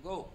Go.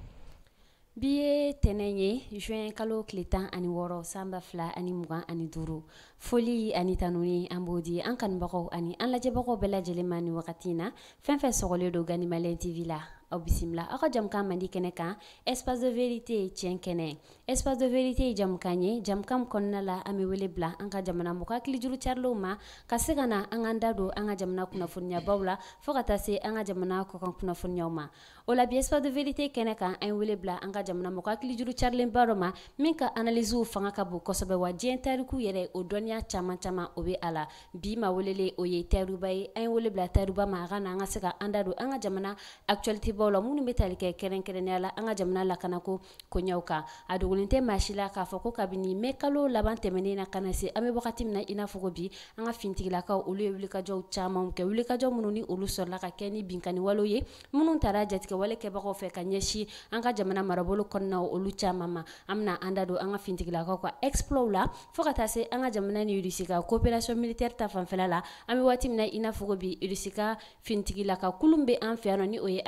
Biye tenenye juin kalo kletan ani woro samba fla ani mugan ani duru foli ani tanuni ambodi an kanbagaw ani an lajɛbagaw bɛɛ lajɛlen ma ni wagati na fɛn fɛn sɔgɔlen do Gani Malen TV la aw bisimila aw ka jamkan mandi kɛnɛ kan espace de vérité tiɲɛ kɛnɛ espace de vérité jamkan ye jamkan kɔnɔna la an bɛ wele bila an ka jamana mɔgɔ hakili juru carilenw ma ka se ka na an ka da don an ka jamana kunnafoniyabaw la fo ka taa se an ka jamana kɔkan kunnafoniyaw ma o la bi espace de vérité kɛnɛ kan an ye wele bila an ka jamana mɔgɔ hakili juru carilenba dɔ ma min ka analysew fanga ka bon kosɛbɛ wa diɲɛ tariku yɛrɛ o dɔnniya caman caman o bɛ a la bi ma welele o ye Tayiruba ye an ye wele bila Tayiruba ma a ka na an ka se ka an da don an ka jamana actualité baw la minnu bɛ tali kɛ kɛrɛnkɛrɛnnenya la an ka jamana lakanako koɲɛw kan a dogolen tɛ maa si la k'a fɔ ko kabini mai kalo laban tɛmɛnen na ka na se an bɛ wagati min na i n'a fɔ ko bi an ka fintigilakaw olu ye wulikajɔw caman kɛ wulikajɔ minnu ni olu sɔrɔla ka kɛ ni binkani walew ye minnu taara jatigɛwale kɛbagaw fɛ ka ɲɛsin an ka jamana marabolo kɔnɔnaw olu caman ma an bɛna an da don an ka fintigilakaw ka exploit la fo ka taa se an ka jamana ni Russie ka coopération militaire ta fanfɛla la an bɛ waati min na i n'a fɔ ko bi Russie ka fintigilaka kulun bɛ an fɛ yan nɔ ni o ye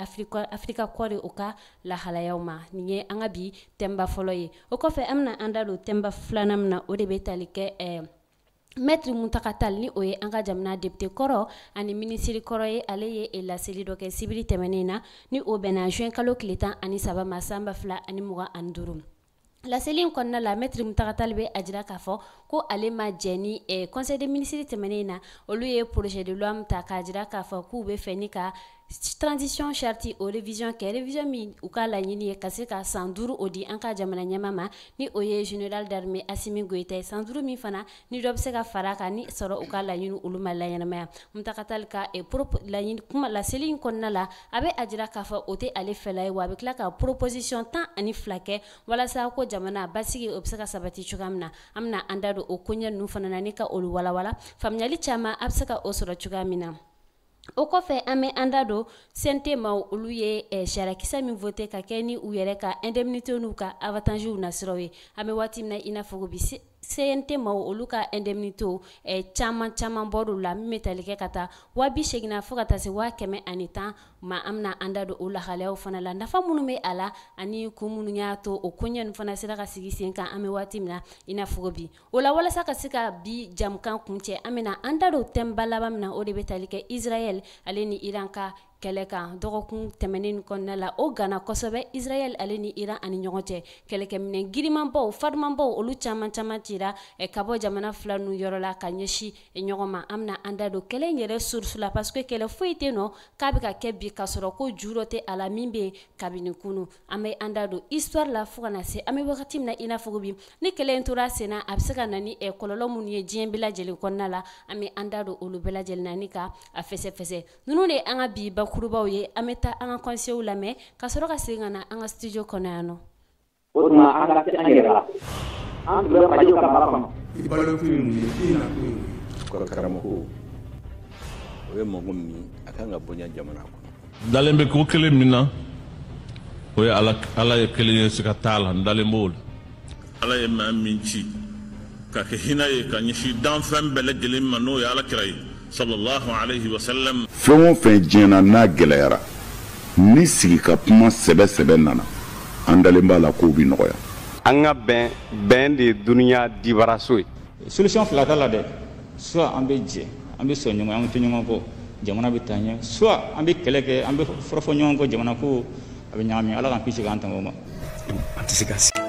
Afrika kɔri o ka lahalayaw ma nin ye an ka bi thème fɔlɔ ye o kɔfɛ an bɛna an da don thème filanan min na o de bɛ tali kɛ Maître Muntaka Tall ni o ye an ka jamana député kɔrɔ ani ministre kɔrɔ ye ale ye laseli dɔ kɛ sibiri tɛmɛnen na ni o bɛnna juin kalo tile 13 ma sanba 2025 laseli in kɔnɔna la Maître Muntaka Tall bɛ a jira k'a fɔ ko ale ma jɛ ni conseil des ministres tɛmɛnen na olu ye projet de loi ta k'a jira k'a fɔ k'u bɛ fɛ ni ka transition charte o révision kɛ révision min u ka laɲini ye ka se ka san 5 o di an ka jamana ɲɛma ma ni o ye général d'armée Assimi Goïta ye san 5 min fana ni dɔ bɛ se ka fara kan ni sɔrɔ u ka laɲini olu ma laɲɛnamaya Muntaka Tall ka laɲini kuma laseli in kɔnɔna la a bɛ a jira k'a fɔ o tɛ ale fɛla ye wa a bɛ tila ka proposition 12 kɛ walasa ko jamana basigi o bɛ se ka sabati cogoya min na an bɛna an da don o koɲɛ ninnu fana na ni ka olu walawala faamuyali caman a bɛ se ka o sɔrɔ cogoya min na o kɔfɛ an bɛ an da don CNT ma olu ye sarakisɛ min voté ka kɛ ni u yɛrɛ ka indemnité n'u ka avantages nasiraw ye an bɛ waati min na i n'a fɔ ko bi CNT ma olu ka indemnité caman bɔr'u la min bɛ tali kɛ ka taa 80,000 fo ka taa se 110,000 ma an bɛna an da don o lahalayaw fana la nafa minnu bɛ a la ani kun minnu y'a to o koɲɛ ninnu fana sera ka sigi sen kan an bɛ waati min na i n'a fɔ ko bi o la walasa ka se ka bi jamukan kuncɛ an bɛna an da don thème ba laban min na o de bɛ tali kɛ Israël ale ni Iran ka kɛlɛ kan dɔgɔkun tɛmɛnen kɔnɔna la o gana kosɛbɛ Israël ale ni Iran ani ɲɔgɔn cɛ kɛlɛkɛminɛ girimanbaw farimanbaw olu caman cira ka bɔ jamana fila ninnu yɔrɔ la ka ɲɛsin ɲɔgɔn ma an bɛna an da don kɛlɛ in yɛrɛ source la parce que kɛlɛ foyi tɛ nɔ k'a bɛ ka kɛ bi ka sɔrɔ ko ju dɔ tɛ a la min bɛ kabini kunu an bɛ an da don histoire la fo ka na se an bɛ wagati min na i n'a fɔ bi ni kɛlɛ in tora sen na a bɛ se ka na ni kɔlɔlɔ minnu ye diɲɛ bɛɛ lajɛlen kɔnɔna la an bɛ an da don olu bɛɛ lajɛlen na ni ka a fɛsɛfɛsɛ ninnu de an ka bi bakurubaw ye an bɛ taa an ka conseils lamɛn ka sɔrɔ ka segin ka na an ka studio kɔnɔ yan nɔ o tuma an ka se an yɛrɛ la an tun bɛ radio ka mara kɔnɔ i balofin mun ye i nakun ye karamɔgɔ o ye mɔgɔ min a kan ka bonya jamana kɔnɔ dalen bɛ ko kelen min na o ye ala ye kelen ye siga t'a la n dalen b'o la ala ye maa min ci ka kɛ hinɛ ye ka ɲɛsin danfɛn bɛɛ lajɛlen ma n'o ye alakira ye sallallahu alayhi wa sallam fɛn o fɛn diɲɛna n'a gɛlɛyara ni sigi ka kuma sɛbɛ nana an dalen b'a la k'o bi nɔgɔya an ka bɛn de ye duniya dibaraso ye solution fila t'a la dɛ soit an bɛ jɛ an bɛ sɔn ɲɔgɔn an tɛ ɲɔgɔn kɔ jamana bɛ taa ɲɛ soit an bɛ kɛlɛ kɛ an bɛ fɔrɔfɔ ɲɔgɔn kɔ jamana ko a bɛ ɲagami ala k'an kisi k'an tanga o ma an tɛ se ka sigi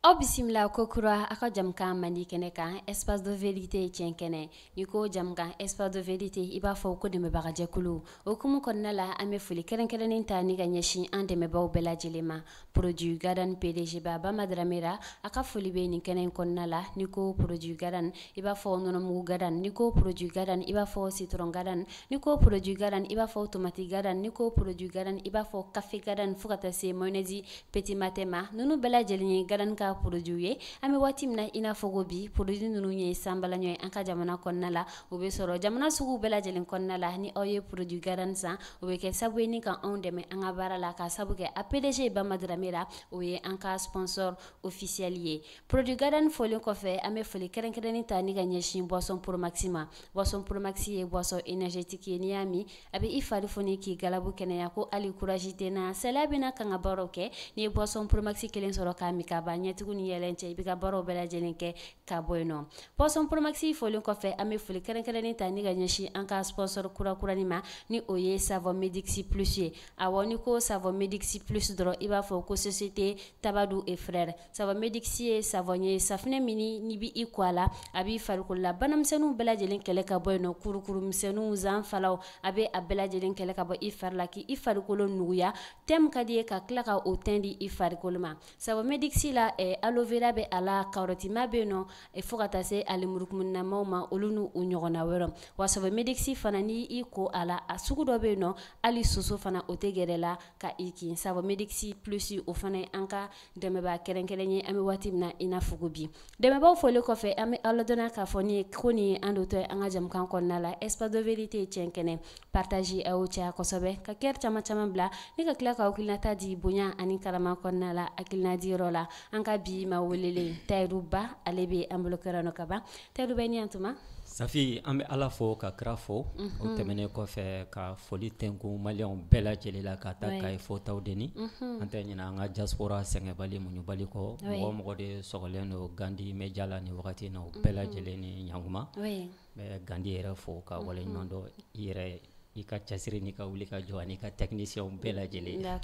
aw bisimila ko kura aka jamkan mandi kɛnɛ kan espace de vérité tiɲɛ kɛnɛ ni ko jamkan espace de vérité i b'a fɔ ko dɛmɛbagajɛkulu o kumu kɔnɔna la an bɛ foli kɛrɛnkɛrɛnnen ta ni ka ɲɛsin an dɛmɛbaw bɛɛ lajɛlen ma produit gadan pdg ba Bamadramera a ka foli bɛ nin kɛnɛ in kɔnɔna la ni ko produit gadan i b'a fɔ nɔnɔmugu gadan ni ko produit gadan i b'a fɔ citron gadan ni ko produit gadan i b'a fɔ tomati gadan ni ko produit gadan i b'a fɔ café gadan fo ka taa se mayonnaise petit matin ma nunu bɛɛ lajɛlen ye gadan ka produit ye an bɛ waati min na i n'a fɔ ko bi produit nunu ye sanbalaɲɔ ye an ka jamana kɔnɔna la o bɛ sɔrɔ jamana sugu bɛɛ lajɛlen kɔnɔna la ni aw ye produit gadan san o bɛ kɛ sabu ye ni ka anw dɛmɛ an ka baara la ka sabu kɛ a PDG Bamadramera o ye an ka sponsor officiel ye produit gadan folen kɔfɛ an bɛ foli kɛrɛnkɛrɛnnen ta ni ka ɲɛsin boisson pro max ma boisson pro max ye boisson énergétique ye n'i y'a min a bɛ i fari foni k'i galabu kɛnɛya ko hali courage tɛ na sɛlɛ bɛna kan ka baaraw kɛ n'i ye boisson pro max kelen sɔrɔ k'a min ka ban ɲɛtugu ni yɛlɛn cɛ i bɛ ka baaraw bɛɛ lajɛlen kɛ ka bɔ yen nɔ boisson pro max folen kɔfɛ an bɛ foli kɛrɛnkɛrɛnnen ta ni ka ɲɛsin an ka sponsor kurakurani ma ni o ye savon medix plus ye awɔ ni ko savon medix plus dɔrɔn i b'a fɔ ko société Tabadou et frères savon medix ye savon ye safinɛ min n'i bɛ i ko a la a b'i farikolo la banamisɛnninw bɛɛ lajɛlen kɛlɛ ka bɔ yen nɔ kurukurumisɛnninw zanfalaw a bɛ a bɛɛ lajɛlen kɛlɛ ka bɔ i fari la k'i farikolo nuguya thème ka di ye ka tila ka o thème di i farikolo ma savon medix la aloe vera bɛ a la karotima bɛ yen nɔ fo ka taa se alimurukumunamaw ma olu n'u ɲɔgɔnna wɛrɛ wa savon medix fana ni i ko a la a sugu dɔ bɛ yen nɔ hali soso fana o tɛ gɛrɛ la ka i kin savon medix plus o fana ye an ka dɛmɛbaa kɛrɛnkɛrɛn ye an bɛ waati min na i n'a fɔ ko bi dɛmɛbaaw foli kɔfɛ an bɛ ala dɔnna k'a fɔ ni ko nin ye an dotɔ ye an ka jamukan kɔnɔna la espace de vérité tiɲɛ kɛnɛ partage aw caya kosɛbɛ ka kɛr caman caman bila ni ka tila ka hakilinata di bonya ani karama kɔnɔna la hakilina diyɔrɔ la an ka bi ma welelen Tayiru Ba ale bɛ an bolo kɛrɛ nɔ ka ban Tayiru bɛ ni an tuma Safi an bɛ ala fo ka kira fo o tɛmɛnen kɔfɛ ka foli tɛnku maliyɛnw bɛɛ lajɛlen la ka taa Kayi fo Tawudeni an tɛ ɲinɛ an ka diaspora sɛgɛnbali muɲubali kɔ mɔgɔ mɔgɔ de sɔgɔlen don Gandi media la ni wagati in na o bɛɛ lajɛlen ni ɲankuma bɛ Gandi yɛrɛ fo ka waleɲuman dɔn i yɛrɛ i ka cɛsiri n'i ka wuli ka jɔ ani ka technicien bɛɛ lajɛlen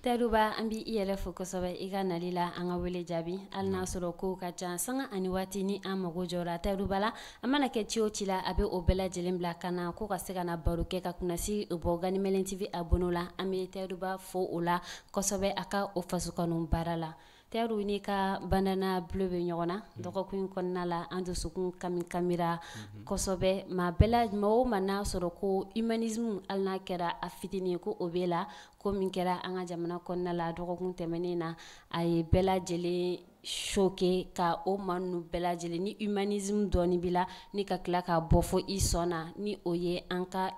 Tayiru Ba an bɛ i yɛrɛ fo kosɛbɛ i ka nali la an ka wele jaabi hali n'a sɔrɔ kow ka ca sanga ani waati ni an mago jɔra Tayiru Ba la a mana kɛ ci o ci la a bɛ o bɛɛ lajɛlen bila ka na ko ka se ka na baro kɛ ka kunnasi bɔ Ganimɛlɛn TV abonné la an bɛ Tayiru Ba fo o la kosɛbɛ a ka o faso kanu baara la Tayiru n'i ka bandana bleu bɛ ɲɔgɔn na dɔgɔkun in kɔnɔna la an dusukun kamira kosɛbɛ maa o maa n'a sɔrɔ ko humanisme hali n'a kɛra a fitinin ye ko o b'e la ko min kɛra an ka jamana kɔnɔna la dɔgɔkun tɛmɛnen na a ye bɛɛ lajɛlen choqué ka o maa ninnu bɛɛ lajɛlen ni humanisme dɔɔni b'i la ni ka tila ka bɔ fo i sɔnna ni o ye an ka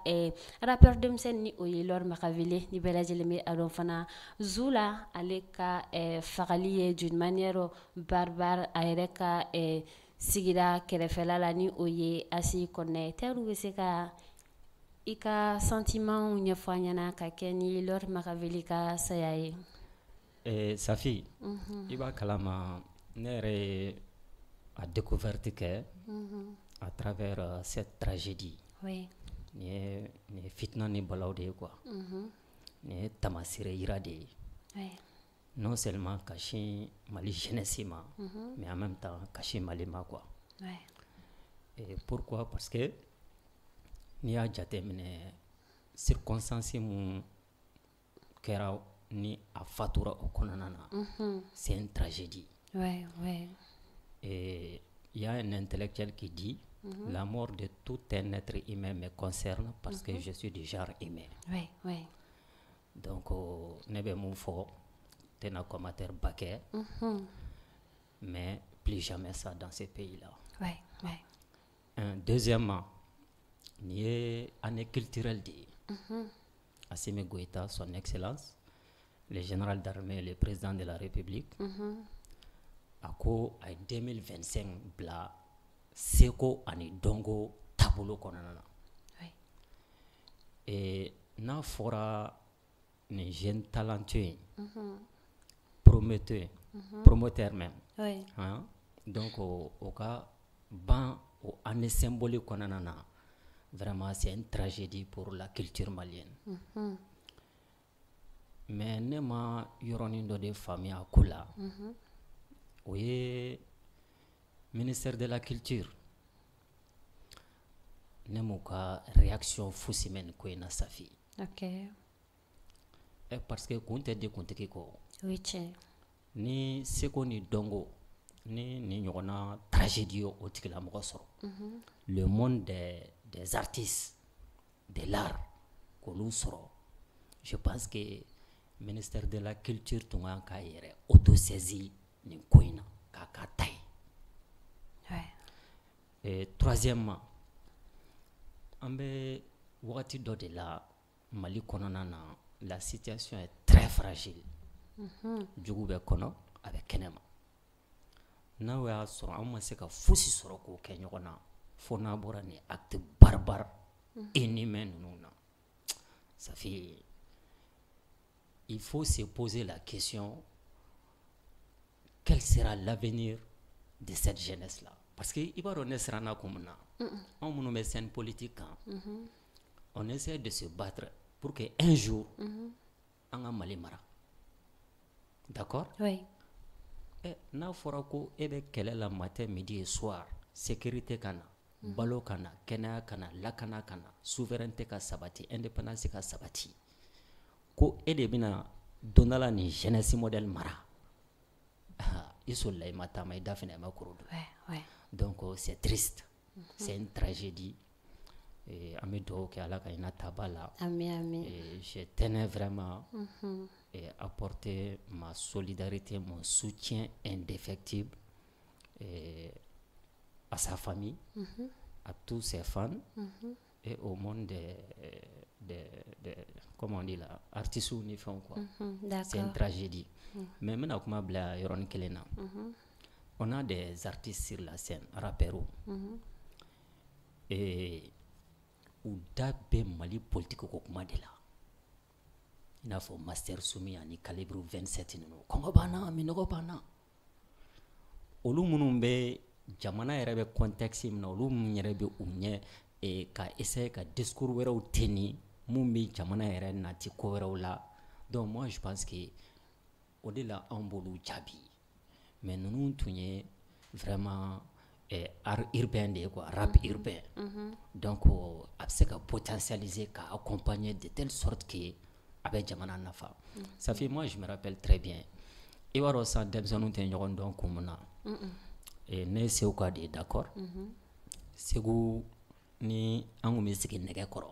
rappeur denmisɛnnin ni o ye Lord Machiavelli ni bɛɛ lajɛlen bɛ a dɔn fana Zula ale ka fagali ye d'une manière barbare a yɛrɛ ka sigira kɛrɛfɛla la ni o ye Asi Kɔnɛ Tayiru bɛ se ka i ka sentiment ɲɛfɔ an ɲɛna ka kɛ ni Lord Machiavelli ka saya ye Safi i b'a kalama ne yɛrɛ ye a découverte kɛ à travers cette tragédie nin ye fitina ni balaw de ye quoi nin ye tamasire yira de ye non seulement ka sin Mali jeunesse ma mais en même temps ka sin Mali ma quoi et pourquoi parce que n'i y'a jateminɛ circonstance mun kɛra ni a fatura o kɔnɔna na c'est une tragédie et il y a un intellectuel qui dit la mort de tout un être humain me concerne parce que je suis du genre humain donc ne bɛ mun fɔ tɛna commentaire ba kɛ mais plus jamais ça dans ce pays là deuxièmement nin ye année culturelle de ye Assimi Goïta son excellence le général d'armée le président de la République a ko a ye 2025 bila seko ani dɔnko taabolo kɔnɔna na n'a fɔra nin jeune talentueux promoteur même donc o ka ban o année symbolique kɔnɔna na vraiment c'est une tragédie pour la culture malienne mais ne ma yɔrɔnin dɔ de faamuya ko la o ye ministère de la culture ne m'u ka réaction fosi mɛ nin ko in na Safi. Ok. Parce que kun tɛ di kuntigi kɔ. Oui, tiɲɛ. Ni seko ni dɔnko ni nin ɲɔgɔnna tragédie o tigilamɔgɔ sɔrɔ. Le monde des artistes de l'art k'olu sɔrɔ, je pense que ministère de la culture tun kan k'a yɛrɛ autosaisi nin ko in na k'a k'a ta ye. Troisièmement, an bɛ wagati dɔ de la Mali kɔnɔna na, la situation est très fragile. Jugu bɛ kɔnɔ, a bɛ kɛnɛma. N'aw y'a sɔrɔ an ma se ka fosi sɔrɔ k'o kɛ ɲɔgɔn na fo n'a bɔra ni acte barbare inhumain ninnu na. Ça fait, il faut se poser la question, quel sera l'avenir de cette jeunesse-là? Parce que i b'a dɔn ne siranna kun min na, anw minnu bɛ scène politique kan, on essaie de se battre pour que un jour an ka Mali mara. D'accord? Oui. N'a fɔra ko e bɛ kɛlɛ la matin, midi et soir, sécurité ka na, balo ka na, kɛnɛya ka na, lakana ka na, souveraineté ka sabati, indépendance ka sabati, ko e de bɛna don dɔ la nin jeunesse modèle mara, i solila i ma taama i da fana i ma koro don. Donc c'est triste, c'est une tragédie. An bɛ dugawu kɛ Ala ka hinɛ taaba la. Amin, amin. Je tenais vraiment apporter ma solidarité, mon soutien indéfectible à sa famille, à tous ses fans et au monde comment on dit là, artistes ni fɛnw quoi. C'est une tragédie. Mais n bɛna kuma bila yɔrɔnin kelen na. On a des artistes sur la scène, rappeurs. U da bɛ Mali politique ko kuma de la. I n'a fɔ Master Sumi ani Calibre 27 ninnu. Kɔngɔ b'an na, minɔgɔ b'an na. Olu minnu bɛ jamana yɛrɛ bɛ contexte min na, olu minnu yɛrɛ bɛ u ɲɛ ka essayer ka discours wɛrɛw tenir mun bɛ jamana yɛrɛ nati ko wɛrɛw la. Donc moi je pense que o de la an b'olu jaabi. Mais ninnu tun ye vraiment art urbain de quoi, rap urbain. Donc a bɛ se ka potentialiser, ka accompagner de telle sorte que a bɛ jamana nafa. Ça fait, moi je me rappelle très bien, i b'a dɔn sisan denmisɛnninw tɛ ɲɔgɔn dɔn kun min na, ne ye Segu ka de ye, d'accord. Segu ni an kun bɛ sigi nɛgɛ kɔrɔ,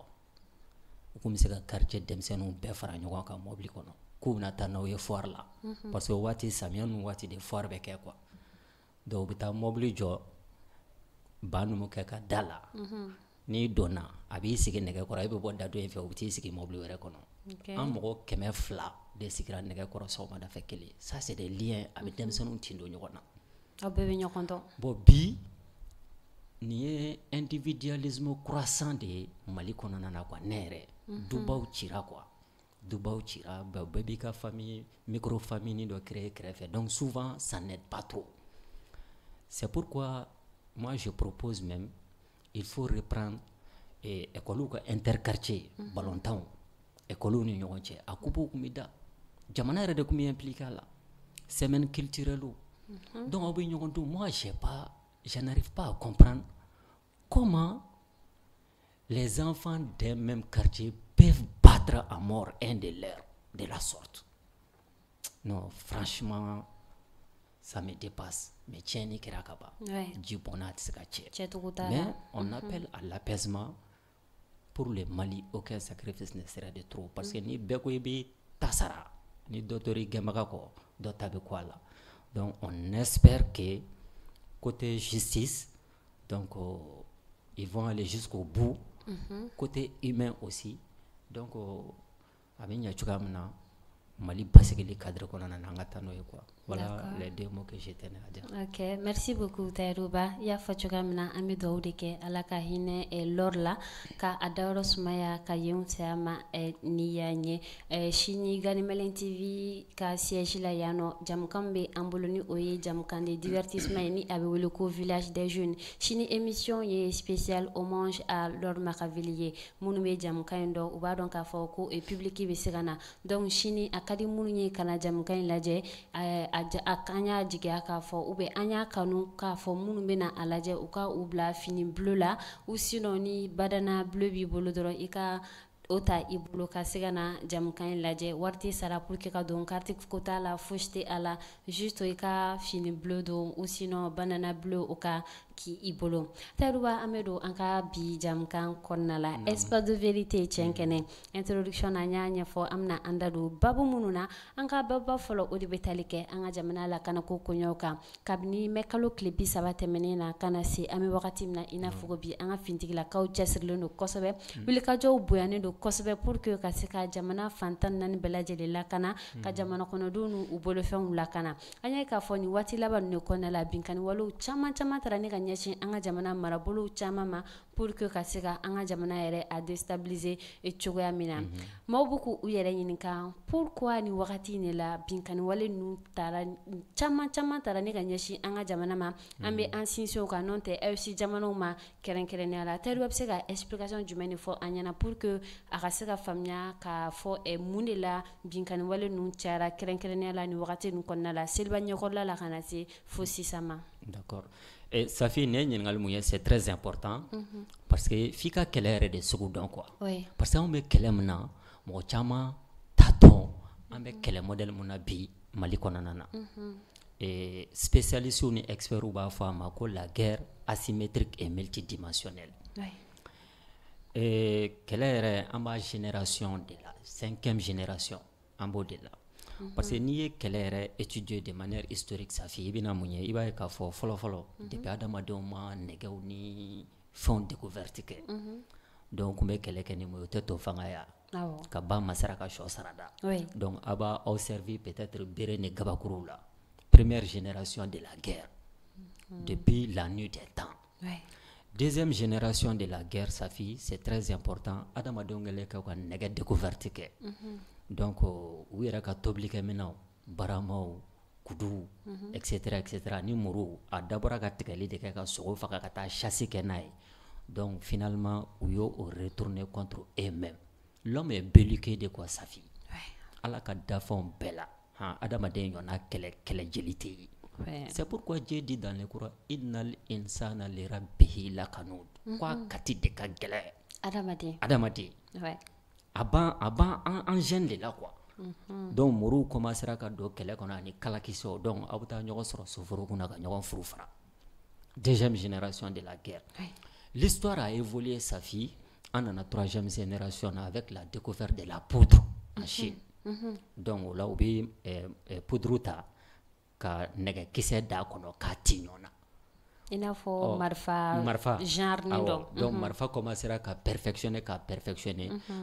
u kun bɛ se ka quartier denmisɛnninw bɛɛ fara ɲɔgɔn kan mobili kɔnɔ k'u bɛna taa n'aw ye foire la, parce que o waati samiya ninnu waati de foire bɛ kɛ quoi. Donc u bɛ taa mobili jɔ ba numu kɛ ka da la, n'i donna a b'i sigi nɛgɛ kɔrɔ, e bɛ bɔ da dɔ in fɛ u bɛ t'i sigi mobili wɛrɛ kɔnɔ. An mɔgɔ 200 de sigira nɛgɛ kɔrɔ sɔgɔmada fɛ kelen. Ça c'est des liens, a bɛ denmisɛnninw tin don ɲɔgɔn na. Aw bɛɛ bɛ ɲɔgɔn dɔn. Bon bi nin ye individualisme croissant de ye Mali kɔnɔna na quoi, ne yɛrɛ. Dubaw cira quoi, dubaw cira, bɛɛ b'i ka famille, micro famille dɔ créer kɛrɛfɛ. Donc souvent ça n'aide pas trop. C'est pourquoi moi je propose même, il faut reprendre école ka interquartier ballontan, école ni ɲɔgɔn cɛ, a kubo kun bɛ da, jamana yɛrɛ de kun bɛ impliqué a la, semaine culturelle. Donc aw bɛ ɲɔgɔn don. Moi je n'arrive pas à comprendre comment les enfants d'un même quartier peuvent battre à mort un de leurs de la sorte. Non, franchement ça me dépasse. Mais tiens, Kirakaba, Djibona Tsikache. Mais on appelle à l'apaisement. Pour le Mali, aucun sacrifice ne sera de trop. Parce que ni Bekoibi Tassara, ni Dotori Gamagako, Dotabekwala. Donc on espère que côté justice, donc ils vont aller jusqu'au bout. Côté humain aussi. Donc Aminya Chukamna. Mali basegeli cadre qu'on a n'angatano et quoi. Voilà les deux mots que je tenais à dire. Ok, merci beaucoup Tairouba. Ya fachugamna amido udike alaka hine lorla ka adoro sumaya ka yunseama niyanye shini Ganimelen TV ka siège la yano jamkambe ambuloni oye jamkande divertissement ni abewele ko village des jeunes. Shini émission ye spéciale hommage à Lord Makavilier. Mounoumé jamkando uba donc a foko et public bi sigana. Donc shini kadi munu ye kana jamukan lajɛ a kanya jigiya k'a fɔ ou bien an y'a kanu k'a fɔ munu bena a lajɛ u ka u bila fini bleu la ou sinon ni badana bleu b'i bolo dɔrɔn i ka o ta i bolo ka se ka na jamukan lajɛ wari tɛ sara pour que ka don carte ko t'a la fosi tɛ a la juste i ka fini bleu don ou sinon banana bleu o ka k'i bolo tayiruba an bɛ don an ka bi jamukan kɔnɔna la espace de vérité tiɲɛ kɛnɛ introduction na n y'a ɲɛfɔ an bɛna an da don babu minnu na an ka baba fɔlɔ o de bɛ tali kɛ an ka jamana la kana ko koɲɛw kan kabini mɛ kalo tile 30 tɛmɛnen na kana se an bɛ wagati min na i n'a fɔ bi an ka fintigilakaw cɛsirilen don kosɛbɛ wulikajɔw bonyanen don kosɛbɛ pour que ka se ka jamana fantan naani bɛɛ lajɛlen lakana ka jamana kɔnɔdenw n'u bolofɛnw lakana an ye k'a fɔ ni waati laban ninnu kɔnɔna la binkani walew caman taara ne ka ɲɛsin an ka jamana marabolow caman ma pour que ka se ka an ka jamana yɛrɛ a déstabiliser cogoya min na maaw bɛ k'u yɛrɛ ɲininka pourquoi ni wagati ne la binkani wale ninnu caman taara ne ka ɲɛsin an ka jamana ma an bɛ an sinsin o kan n'o tɛ AES jamanaw ma kɛrɛnkɛrɛnnenya la Tayiru bɛ se ka explication jumɛn de fɔ an ɲɛna pour que a ka se ka faamuya k'a fɔ mun de la binkani wale ninnu cayara kɛrɛnkɛrɛnnenya la ni wagati ninnu kɔnɔna la seliba ɲɛkɔrɔla la ka na se fo sisan ma. D'accord. Et Safi, c'est très important parce que f'i ka kɛlɛ yɛrɛ de sugu dɔn quoi. Oui. Parce que an bɛ kɛlɛ min na mɔgɔ caman t'a dɔn an bɛ kɛlɛ modèle min na bi Mali kɔnɔna na. Et spécialistes ni experts b'a fɔ a ma ko la guerre asymétrique et multidimensionnelle. Oui. Et kɛlɛ yɛrɛ an b'a génération de la 5e génération an b'o de la. Parce que n'i ye kɛlɛ yɛrɛ étudier de manière historique Safi i bɛna mun ye i b'a ye k'a fɔ fɔlɔ depuis adamadenw ma nɛgɛw ni fɛnw découverte kɛ donc kun bɛ kɛlɛ kɛ ni mun ye o tɛ to fanga ya ka ba masara ka sɔ sarada donc a b'a observer peut-être bere ni gabakuruw la première génération de la guerre depuis la nuit des temps. Deuxième génération de la guerre Safi c'est très important adamadenw kɛlen ka nɛgɛ découverte kɛ donc u yɛrɛ ka tobili kɛ minɛnw baramaw kuduw etc ni muru a dabɔra ka tigɛli de kɛ ka sogo faga ka taa chasse kɛ n'a ye donc finalement u y'o retourner contre eux-mêmes. L'homme est belliqueux de quoi Safi ala ka dafɛnw bɛɛ la adamaden ɲɔgɔnna kɛlɛ jeli tɛ ye. C'est pourquoi Dieu dit dans le Coran innal insana li rabbihi lakanud quoi kati de ka gɛlɛ adamaden a ban an gêne de la quoi. Donc muru commencera ka don kɛlɛ kɔnɔ ani kalakisɛw donc aw bɛ taa ɲɔgɔn sɔrɔ soforow kunna ka ɲɔgɔn furu fara. Deuxième génération de la guerre. L'histoire a évolué Safi en nana troisième génération avec la découverte de la poudre en Chine. Donc là u bɛ poudre ta ka nɛgɛ kisɛ d'a kɔnɔ k'a ti ɲɔgɔn na. I n'a fɔ marifa genre ni dɔ. Donc marifa commencera ka perfectionner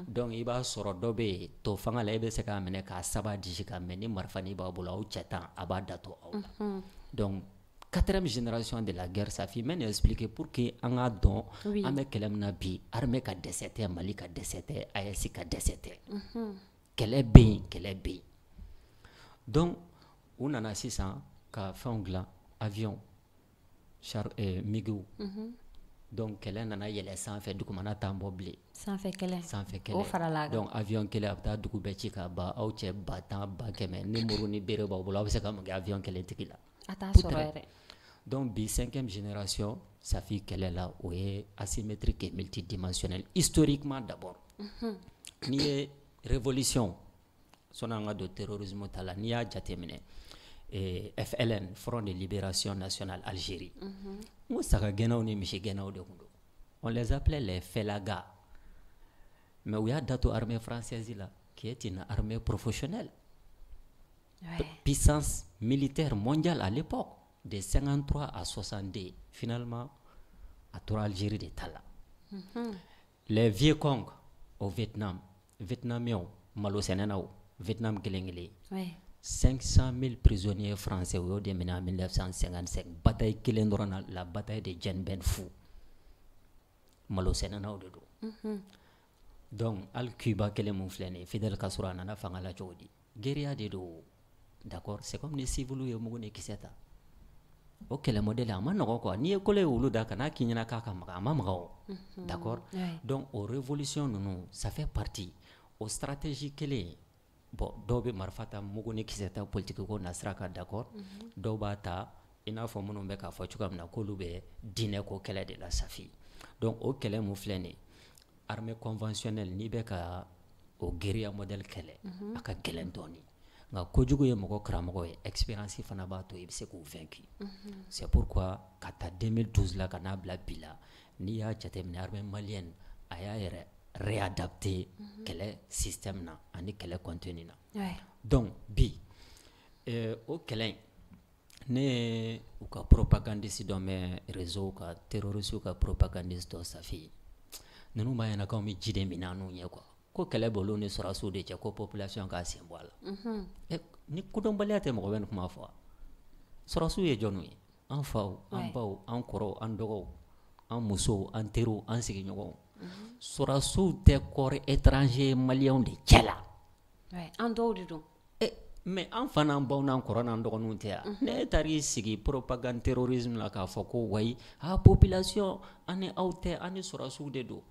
donc i b'a sɔrɔ dɔ bɛ yen to fanga la i bɛ se k'a minɛ k'a saba disi kan mais ni marifa ni b'a bolo aw cɛ tan a b'a datu aw la. Donc quatrième génération de la guerre Safi mɛ nin expliquer pour que an k'a dɔn an bɛ kɛlɛ min na bi armée ka dɛsɛ tɛ Mali ka dɛsɛ tɛ AES ka dɛsɛ tɛ kɛlɛ bɛ yen donc u nana sisan ka fɛnw dilan avion migiw donc kɛlɛ nana yɛlɛ sanfɛ dugumana t'an bɔ bilen sanfɛ kɛlɛ o farala donc avion kelen a bɛ taa dugu bɛɛ ci ka ban aw cɛ 10,000 100,000 ni muru ni bere b'aw bolo aw bɛ se ka mun kɛ avion kelen tigi la a t'a sɔrɔ yɛrɛ. Donc bi 5e génération Safi kɛlɛ la o ye asymétrique et multidimensionnel historiquement d'abord n'i ye révolution sɔnni an ka don terrorisme ta la n'i y'a jateminɛ FLN Front de Libération Nationale Algérie n ko saga gɛnnaw ni misi gɛnnaw de kun don on les appelait les Felaga mais u y'a dato armée française la qui est une armée professionnelle puissance militaire mondiale à l'époque de 53 à 62 finalement a tora Algérie de ta la les Viet Cong au Vietnam vietnamiens malo sɛnɛnaw Vietnam kelen 500,000 prisonniers français au de 1955 bataille kelen dɔrɔn la bataille de Dien Bien Phu malo sɛnɛnaw de don donc al Cuba kelen mun filɛ nin ye Fidel Castro a nana fanga la cogo di guérilla de don d'accord c'est comme ni civils ye mugu ni kisɛ ta o kɛlɛ modèle a ma nɔgɔ quoi n'i ye kolo ye wulu da kana k'i ɲɛna k'a ka maga a ma maga o d'accord donc o révolution ninnu ça fait partie o stratégie kelen bon dɔw bɛ marifa ta mugu ni kisɛ ta politique ko nasira ka d'accord dɔw b'a ta i n'a fɔ minnu bɛ k'a fɔ cogoya min na k'olu bɛ diinɛ ko kɛlɛ de la Safi. Donc o kɛlɛ mun filɛ nin ye armée conventionnelle n'i bɛ ka o guérilla modèle kɛlɛ a ka gɛlɛn dɔɔni nka kojugu ye mɔgɔ karamɔgɔ ye expérience fana b'a to i bɛ se k'o vaincre. C'est pourquoi ka taa 2012 la ka n'a bila bi la n'i y'a jateminɛ armée malienne a y'a yɛrɛ réadapter kɛlɛ système na ani kɛlɛ contenu na. Donc bi o kɛlɛ ne ye u ka propagandiste dɔ mɛn réseau ka terroriste ka propagandiste dɔ Safi ninnu b'a ɲɛna k'anw bɛ ji de min n'anw ye quoi ko kɛlɛ b'olu ni sɔrɔsiw de cɛ ko population k'a sen bɔ a la. Ni kodɔnbaliya tɛ mɔgɔ bɛ nin kuma fɔ sɔrɔsiw ye jɔnw ye an faw an baw an kɔrɔw an dɔgɔw an musow an teriw an sigiɲɔgɔnw sɔrɔsiw tɛ corps étranger malien de cɛ la. An dɔw de don. Mais an fana an baw n'an kɔrɔ n'an dɔgɔninw tɛ yan ne taar'i sigi propagande terrorisme la k'a fɔ ko wayi population an ni aw tɛ an ni sɔrɔsiw de don.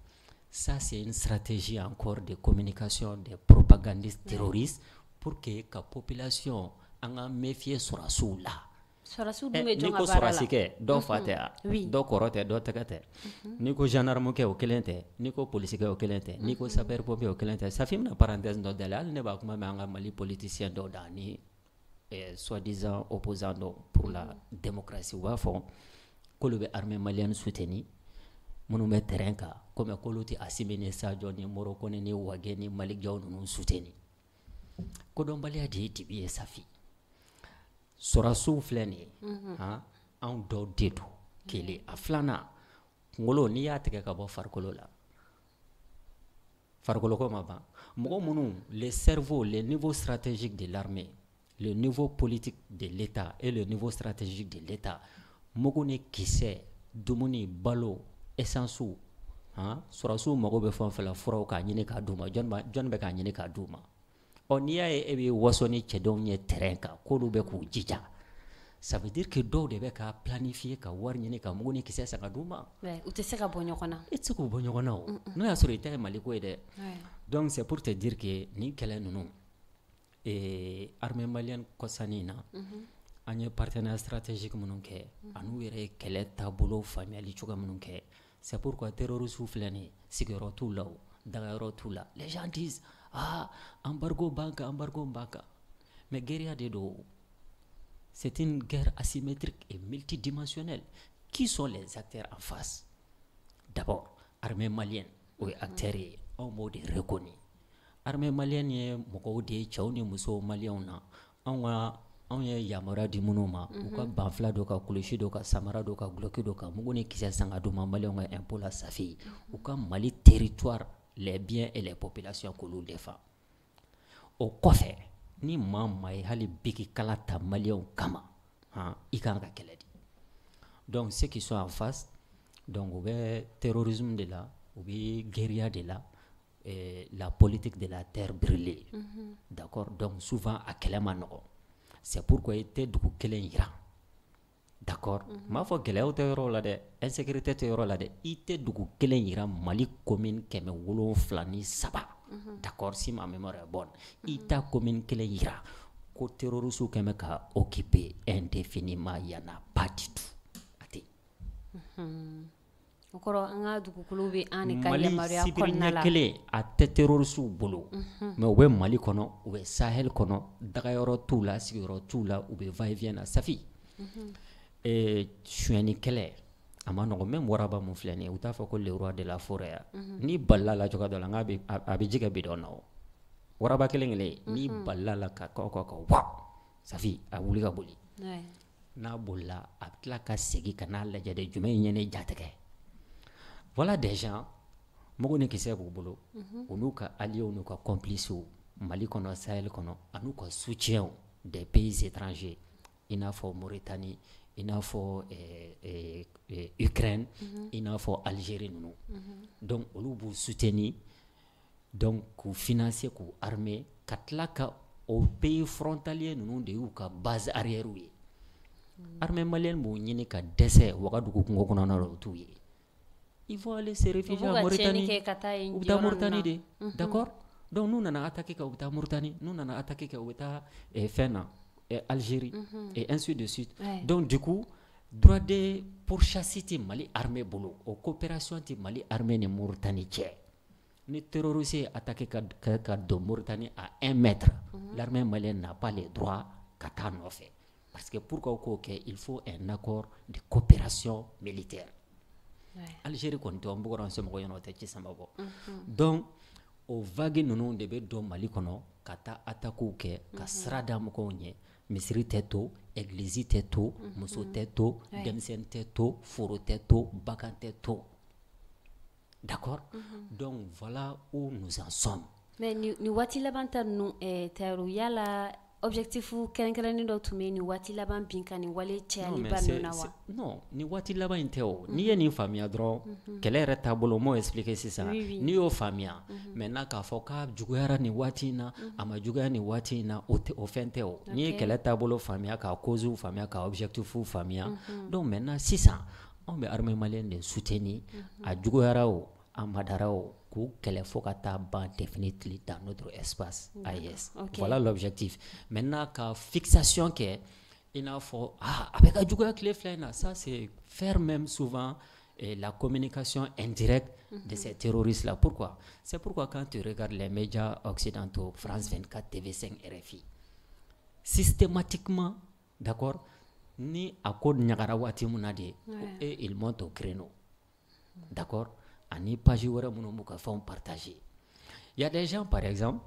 Ça c'est une stratégie encore de communication des propagandistes terroristes pour que ka population an ka méfier sɔrɔsiw la. Sɔrɔsiw dun bɛ jɔn ka baara la. N'i ko sɔrɔsi kɛ dɔ fa tɛ a dɔ kɔrɔ tɛ dɔ tɛgɛ tɛ n'i ko gendarme kɛ o kelen tɛ n'i ko police kɛ o kelen tɛ n'i ko sapeur pompier o kelen tɛ Safi bɛna parenthèse dɔ dayɛlɛ hali ne b'a kuma mɛn an ka Mali politicien dɔw da ni soi-disant opposant dɔw pour la démocratie u b'a fɔ k'olu bɛ armée malienne soutenir minnu bɛ terrain kan comme k'olu tɛ Assimi ni Sadio ni Moro Kone ni Wage ni Malick Diaw ninnu soutenir kodɔnbaliya de ye dibi ye Safi. Sɔrɔsiw filɛ nin ye anw dɔw de don kelen a filanan kunkolo n'i y'a tigɛ ka bɔ farikolo la farikolo ko ma ban mɔgɔ minnu les cerveaux les niveaux stratégiques de l'armée le niveau politique de l'État et le niveau stratégique de l'État mugu ni kisɛ dumuni balo essence sɔrɔsiw mago bɛ fɛn o fɛn la furaw k'a ɲini k'a d'u ma jɔn bɛ k'a ɲini k'a d'u ma. N'i y'a ye e bɛ waso ni cɛdenw ye terrain kan k'olu bɛ k'u jija ça veut dire que dɔw de bɛ ka planifier ka wari ɲini ka mugu ni kisɛ san ka d'u ma. U tɛ se ka bɔ ɲɔgɔn na. I tɛ se k'u bɔ ɲɔgɔn na o n'o y'a sɔrɔ i ta ye Mali ko ye dɛ. Donc c'est pour te dire que nin kɛlɛ ninnu armée malienne kɔsani in na an ye partenaire stratégique minnu kɛ an'u yɛrɛ ye kɛlɛ taabolo faamuyali cogoya minnu kɛ c'est pourquoi terroristes filɛ nin ye sigiyɔrɔ t'u la o dagayɔrɔ t'u la les gens disent embargo banque embargo banque mais guerre de do c'est une guerre asymétrique et multidimensionnelle. Qui sont les acteurs en face? D'abord armée malienne o ye acteurs ye anw b'o de reconnu armée malienne ye mɔgɔw de ye cɛw ni musow maliyɛnw na anw ye yamaruya di minnu ma u ka banfula dɔ ka kulusi dɔ ka samara dɔ ka guloki dɔ ka mugu ni kisɛ san ka d'u ma maliyɛnw ka impôt la Safi u ka Mali territoire les biens et les populations k'olu défend. O kɔfɛ ni maa maa ye hali biki kala ta maliyɛnw kama i kan ka kɛlɛ de. Donc ceux qui sont en face donc u bɛ terrorisme de la u bɛ guérilla de la la politique de la terre brûlée. D'accord, donc souvent a kɛlɛ ma nɔgɔ. C'est pourquoi i tɛ dugu kelen yira. D'accord, m'a fɔ gɛlɛyaw tɛ yɔrɔ la dɛ insécurité tɛ yɔrɔ la dɛ i tɛ dugu kelen yira Mali commune 773. D'accord, si ma mémoire est bonne i t'a commune kelen yira ko terroristes kɛmɛ ka occuper indéfiniment y en a pas du tout a tɛ. O kɔrɔ an ka dugukolo bɛ an ni ka yamaruya kɔnɔna la. Mali sibiri ɲɛ kelen a tɛ terroristes bolo mais u bɛ Mali kɔnɔ u bɛ Sahel kɔnɔ dagayɔrɔ t'u la sigiyɔrɔ t'u la u bɛ va et vient na Safi. Suyɛnni kɛlɛ a ma nɔgɔn même waraba mun filɛ nin ye u t'a fɔ ko le roi de la forêt ni balila la cogoya dɔ la a bɛ jigɛ bidɔn na o waraba kelen kelen ni balila la ka wa Safi a wuli ka boli n'a bolila a bɛ tila ka segin ka n'a lajɛ de jumɛn in ye ne jatigɛ. Voilà des gens mugu ni kisɛ b'u bolo u n'u ka alliés n'u ka complices Mali kɔnɔ Sahel kɔnɔ an'u ka soutien des pays étrangers i n'a fɔ Mauritanie i n'a fɔ Ukraine i n'a fɔ Algérie ninnu donc olu b'u soutenir donc k'u financer k'u armer ka tila ka o pays frontalier ninnu de y'u ka base arrière ye armée malienne b'u ɲini ka dɛsɛ Wagadugu kungo kɔnɔna na o t'u ye. Ils vont aller se réfugier à Mauritanie ou dans Mauritanie d'accord, Donc nous on a attaqué ka ubita Mauritanie, nous on a attaqué ka ubita Fena Algérie et ainsi de suite. Donc du coup droit de pourchasser ti Mali armée bolo o coopération ti Mali armée ni Mauritanie tché. Ni terroristes attaqué ka de Mauritanie à 1 mètre. L'armée malienne n'a pas le droit qu'à t'en faire. Parce que pourquoi il faut un accord de coopération militaire. Algérie konti on bugora se mo yono te ci sama bo. Donc au vague nunu de be do Mali kono kata attaque ke ka srada mo ko nye misri teto église teto muso teto demsen teto foro teto bakan teto. D'accord? Donc voilà où nous en sommes. Mais ni wati labanta nu teru yala objectif kerenkereni do tume ni wati laban binka ni wale chali banu nawa. Non, ni wati laban inteo. Ni ye ni famia dron kele reta bolo mo expliquer ça. Ni yo famia. Maintenant ka foka juguyara ni wati na ama juguyara ni wati na o fenteo. Ni kele tabolo famia ka cause famia ka objectif famia. Donc maintenant si ça on be armée malienne de soutenir à juguyara o Amadarao ku kele fokata ban définitivement dans notre espace AES. Voilà l'objectif. Maintenant ka fixation que il faut avec a jugo clé flena, ça c'est faire même souvent la communication indirecte de ces terroristes là. Pourquoi? C'est pourquoi quand tu regardes les médias occidentaux, France 24, TV5, RFI, systématiquement, d'accord, ni à code nyagarawati munade et ils montent au créneau. D'accord? Ani page wara muno ka font partager. Il y a des gens par exemple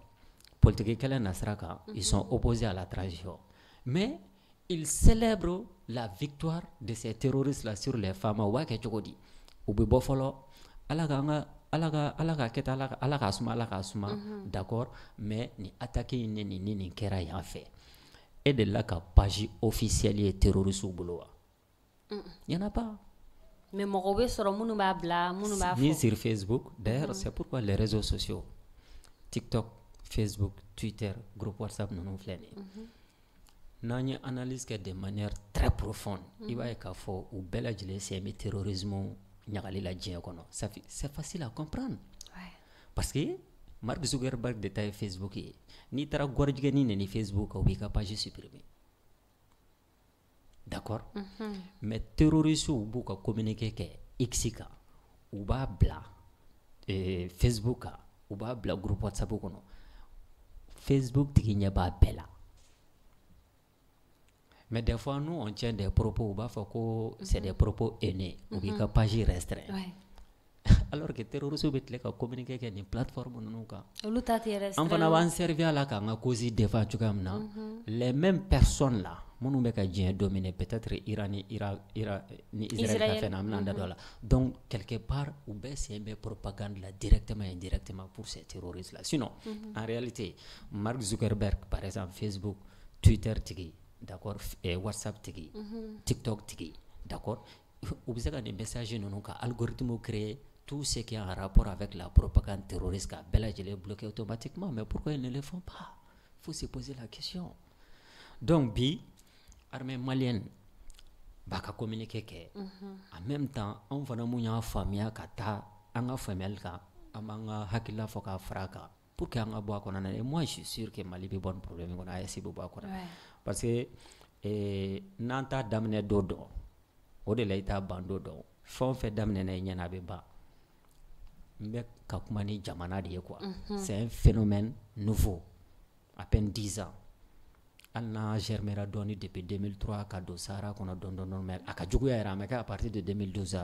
politique kala nasraka, ils sont opposés à la transition. Mais ils célèbrent la victoire de ces terroristes là sur les femmes wa ke chokodi. Ubi bofolo alaga keta alaga asuma d'accord, mais ni attaquer ni kera ya fait. Et de là ka page officielle et terroriste au boulot. Il y en a pas. Mais mon sur ni sur Facebook. D'ailleurs, c'est pourquoi les réseaux sociaux, TikTok, Facebook, Twitter, groupe WhatsApp, nous flânés. Nous analysons de manière très profonde. Il va y avoir ou bel c'est le terrorisme, c'est facile à comprendre. Parce que Mark Zuckerberg détaille Facebook, ni tara gorjigani ni Facebook ou bika page supprimée. D'accord? Mais terroristes ou beaucoup communiquer que Xika ou bla Facebook ou bla groupe WhatsApp kono Facebook tiginya ba bela. Mais des fois nous on tient des propos ou ba fako c'est des propos haineux ou bika page restreint. Alors que terroristes betle ka communiquer que ni plateforme non ka. On va servir là ka nga cause défend tukamna. Les mêmes personnes là mon be ka djien dominer peut-être Iran ni Israël ka phénomène là. Donc quelque part ou be c'est une propagande là directement et indirectement pour ces terroristes là. Sinon en réalité Mark Zuckerberg par exemple Facebook, Twitter tigi, d'accord, et WhatsApp tigi, TikTok tigi, d'accord, ou bien des messages non ka algorithme créé tout ce qui est en rapport avec la propagande terroriste ka bela jele bloqué automatiquement. Mais pourquoi ils ne le font pas? Faut se poser la question. Donc bi armée malienne baka communiquer que en même temps on va na munya famia kata anga famel ka amanga hakila foka fraka pour que anga boa konana. Et moi je suis sûr que Mali bi bon problème on a essayer boa konana parce que nanta damne dodo o de laita bando do fon fait damne na nyana be ba mbe kakumani jamana de quoi. C'est un phénomène nouveau à peine 10 ans. Anna germera doni depuis 2003 ka do sara kono don mais aka jugu ya rama ka à partir de 2012.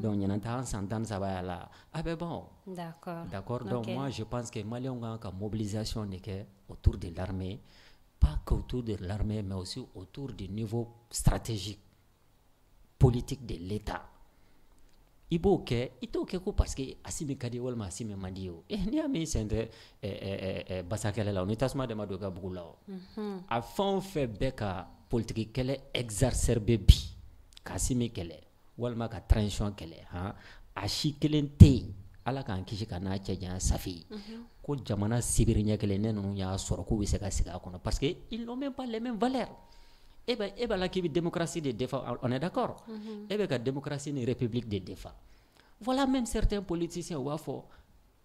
Donc nyananta santan ça va là. Ah ben bon. D'accord. Donc moi je pense que Mali on a une mobilisation autour de l'armée, pas qu'autour de l'armée mais aussi autour du niveau stratégique politique de l'État. Ibo ke ito ke ko parce que asime kadi wal ma asime mandio ni ami sende basakele la ni tasma de madoga bugula a fond fait beka politique kele exacerber bi kasime kele wal ma ka transition kele ha a shikelente ala kan kishi kana ceja safi ko jamana sibirinya kele nenu ya soro ko wise ka siga kono parce que ils n'ont même pas les mêmes valeurs. Eh ben la démocratie de défense, on est d'accord. Eh ben la démocratie une république de défense. Voilà même certains politiciens ou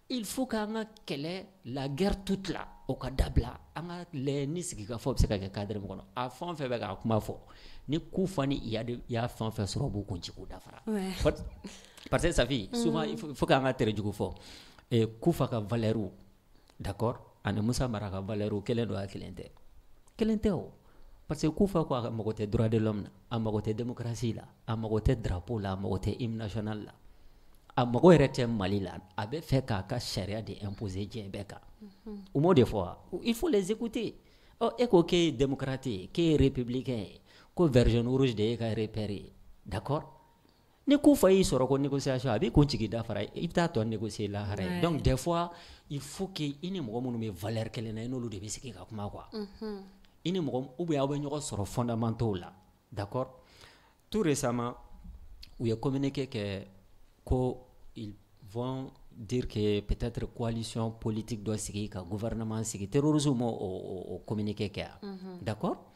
il faut qu'an ka kɛlɛ la guerre toute la o ka dabila an ka lajɛ ni sigikafɔ bɛ se ka kɛ cadre min kɔnɔ a fɛn o fɛn bɛ k'a kuma fɔ ni ku fa ni i y'a fɛn o fɛn sɔrɔ o b'u kun ci k'u dafara parce que Safi souvent il faut qu'an ka tere jugu fɔ ku fa ka valeur d'accord ani Musa Mara ka valeur kelen don a kelen tɛ o parce que ku fa ko a mago tɛ droit de l'homme na a mago tɛ démocratie la a mago tɛ drapeau la a mago tɛ hymne national la a mago yɛrɛ tɛ Mali la a bɛ fɛ k'a ka charia de imposer diɲɛ bɛɛ kan u m'o de fɔ il faut les écouter e ko k'e ye démocrate ye k'e ye républicain ye ko vert jaune rouge de ye ka repère ye d'accord ni ku fa y'i sɔrɔ ko négociation a b'i kun jigi dafara i bɛ taa tɔ négocier lahara ye donc des fois il faut que i ni mɔgɔ minnu bɛ valeur kelen na i n'olu de bɛ sigi ka kuma quoi i ni mɔgɔ ou bien aw bɛ ɲɔgɔn sɔrɔ fondamentaux la d'accord tout récemment u ye communiqué kɛ ko ils vont dire que peut-être coalition politique doit sigi ka gouvernement sigi terrorisme o communiqué kɛ d'accord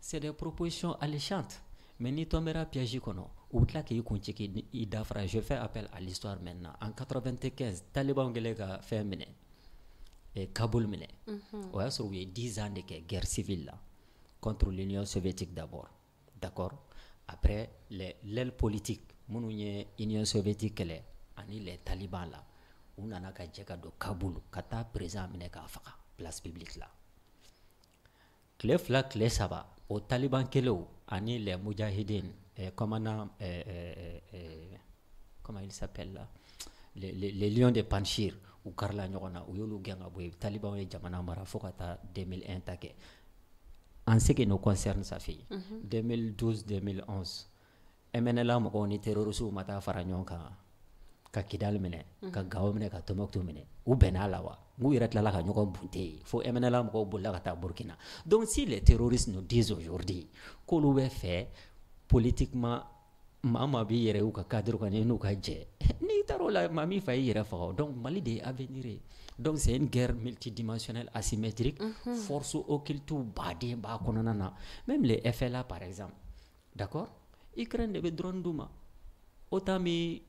c'est des propositions alléchantes mais ni tombera piège kɔnɔ u tila k'i kun ci k'i dafara je fais appel à l'histoire maintenant en 95 taliban kɛlen ka fɛn minɛ Kaboul minɛ o y'a sɔrɔ u ye 10 ans de kɛ guerre civile la contre l'Union soviétique d'abord d'accord après l'aile politique minnu ye Union soviétique kɛlɛ ani les talibans la u nana ka jɛ ka don Kaboul ka taa président minɛ k'a faga place publique la tile 2 tile 3 o taliban kɛlenw ani les moudjahidines commandant comment il s'appelle là les lions de Panchir u karila ɲɔgɔn na u y'olu gɛn ka bɔ yen taliban ye jamana mara fo ka taa 2001 ta kɛ en ce qui nous concerne ça fait 2012-2011 MNLA mɔgɔw ni terroristes ma taa fara ɲɔgɔn kan ka Kidal minɛ ka Gao minɛ ka Tombouctou minɛ u bɛn'a la wa n'u yɛrɛ tilala ka ɲɔgɔn bunte yen fo MNLA mɔgɔw bolila ka taa Burkina donc si les terroristes nous disent aujourd'hui k'olu bɛ fɛ politiquement maa b'i yɛrɛ y'u ka cadre kɔnɔ n'u ka jɛ n'i taara o la maa min fa y'i yɛrɛ faga donc Mali de ye avenir ye donc c'est une guerre multidimensionnelle asymétrique force occulte baden b'a kɔnɔna na même les FLA par exemple d'accord Ukraine de bɛ drone d'u ma autant bɛ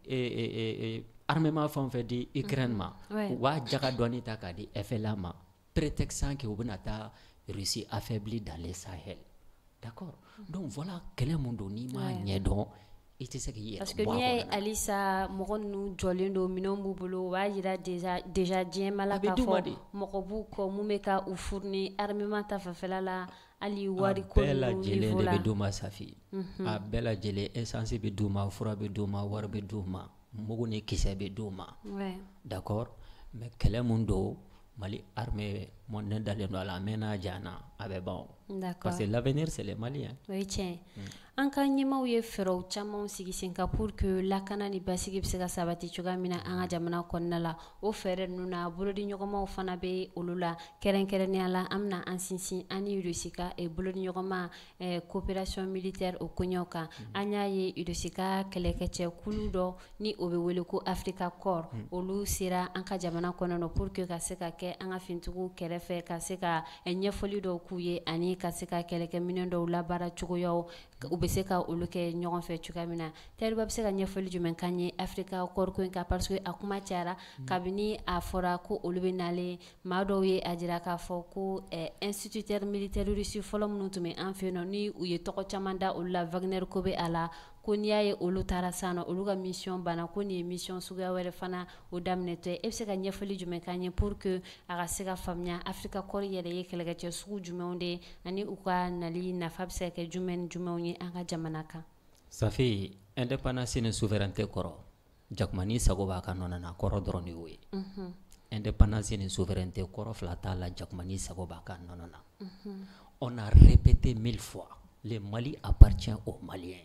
armement fɛn o fɛn di Ukraine ma u b'a jaga dɔɔni ta k'a di FLA ma prétextant que u bɛna taa Russie affaiblie dans les Sahel d'accord donc voilà kɛlɛ mun don n'i m'a ɲɛdɔn i tɛ se k'i yɛrɛ bɔ a kɔnɔ parce que n'i y'a ye halisa mɔgɔ ninnu jɔlen don minɛnw b'u bolo o b'a jira déjà diɲɛ ma la k'a fɔ mɔgɔ b'u kɔ mun bɛ ka u fournir armement ta fanfɛla la hali wari ko ninnu niveau la a bɛɛ lajɛlen de bɛ d'u ma Safi a bɛɛ lajɛlen essence bɛ d'u ma fura bɛ d'u ma wari bɛ d'u ma mugu ni kisɛ bɛ d'u ma d'accord mais kɛlɛ mun don Mali armée monnaie dalen don a la a mɛnna jana a bɛ ban parce que l'avenir c'est les Maliens o ye tiɲɛ an ka ɲɛmaw ye fɛɛrɛw camanw sigi sen kan pour que lakana ni basigi bɛ se ka sabati cogoya min na an ka jamana kɔnɔna la o fɛɛrɛ ninnu na bolodi ɲɔgɔnmaw fana bɛ olu la kɛrɛnkɛrɛnnenya la an bɛna an sinsin an ni Russie ka bolodi ɲɔgɔnma coopération militaire o koɲɛw kan an y'a ye Russie ka kɛlɛkɛcɛ kulu dɔ ni o bɛ wele ko Africa Corps olu sera an ka jamana kɔnɔ pour que ka se ka kɛ an ka fintigiw kɛrɛfɛ ka se ka ɲɛfɔli dɔw k'u ye ani ka se ka kɛlɛkɛminɛn dɔw labaara cogoyaw u bɛ se ka olu kɛ ɲɔgɔn fɛ cogoya min na Tayɛriba bɛ se ka ɲɛfɔli jumɛn k'an ye Africa Corps ko in kan parce que a kuma cayara kabini a fɔra ko olu bɛ nalen maa dɔw ye a jira k'a fɔ ko instituteur militaire Russie fɔlɔ minnu tun bɛ an fɛ yen nɔ ni u ye tɔgɔ caman da olu la Wagner ko bɛ a la ko n'i y'a ye olu taara sisan nɔ olu ka mission banna ko nin ye mission suguya wɛrɛ fana o daminɛtɔ e bɛ se ka ɲɛfɔli jumɛn k'an ye pour que a ka se ka faamuya Africa Corps yɛrɛ ye kɛlɛkɛcɛ sugu jumɛnw de ani u ka nali nafa bɛ se ka kɛ jumɛn ni jumɛnw ye an ka jamana kan Safi indépendance ni souveraineté kɔrɔ Jakumani sago b'a ka nɔnɔ na kɔrɔ dɔrɔn de y'o ye indépendance ni souveraineté kɔrɔ fila t'a la Jakumani sago b'a ka nɔnɔ na on a répété 1000 fois le Mali appartient aux Maliens.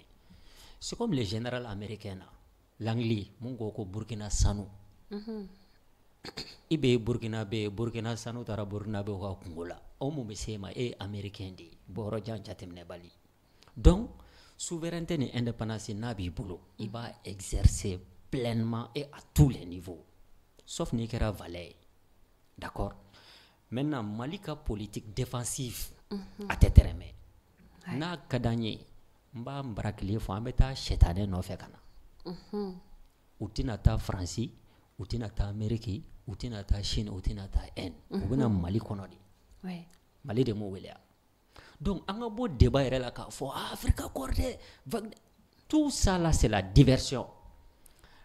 C'est comme le général américain Langley mun ko ko Burkina sanu ibe Burkina sanu tara Burkina be ko kungola o mun be sema américain di boro jan jatemne bali donc souveraineté et indépendance n'a b'i bolo il va exercer pleinement et à tous les niveaux sauf ni kera valet d'accord maintenant Mali ka politique défensive à terme n'a kadanye mba mbarakili fo an bɛ taa sɛtanɛ nɔfɛ ka na u tɛna taa Faransi u tɛna taa Amérique u tɛna taa Chine u tɛna taa Inde u bɛna Mali kɔnɔ de Mali de m'o wele donc an ka bɔ débat yɛrɛ la k'a fɔ Africa Corps dɛ tout ça là c'est la diversion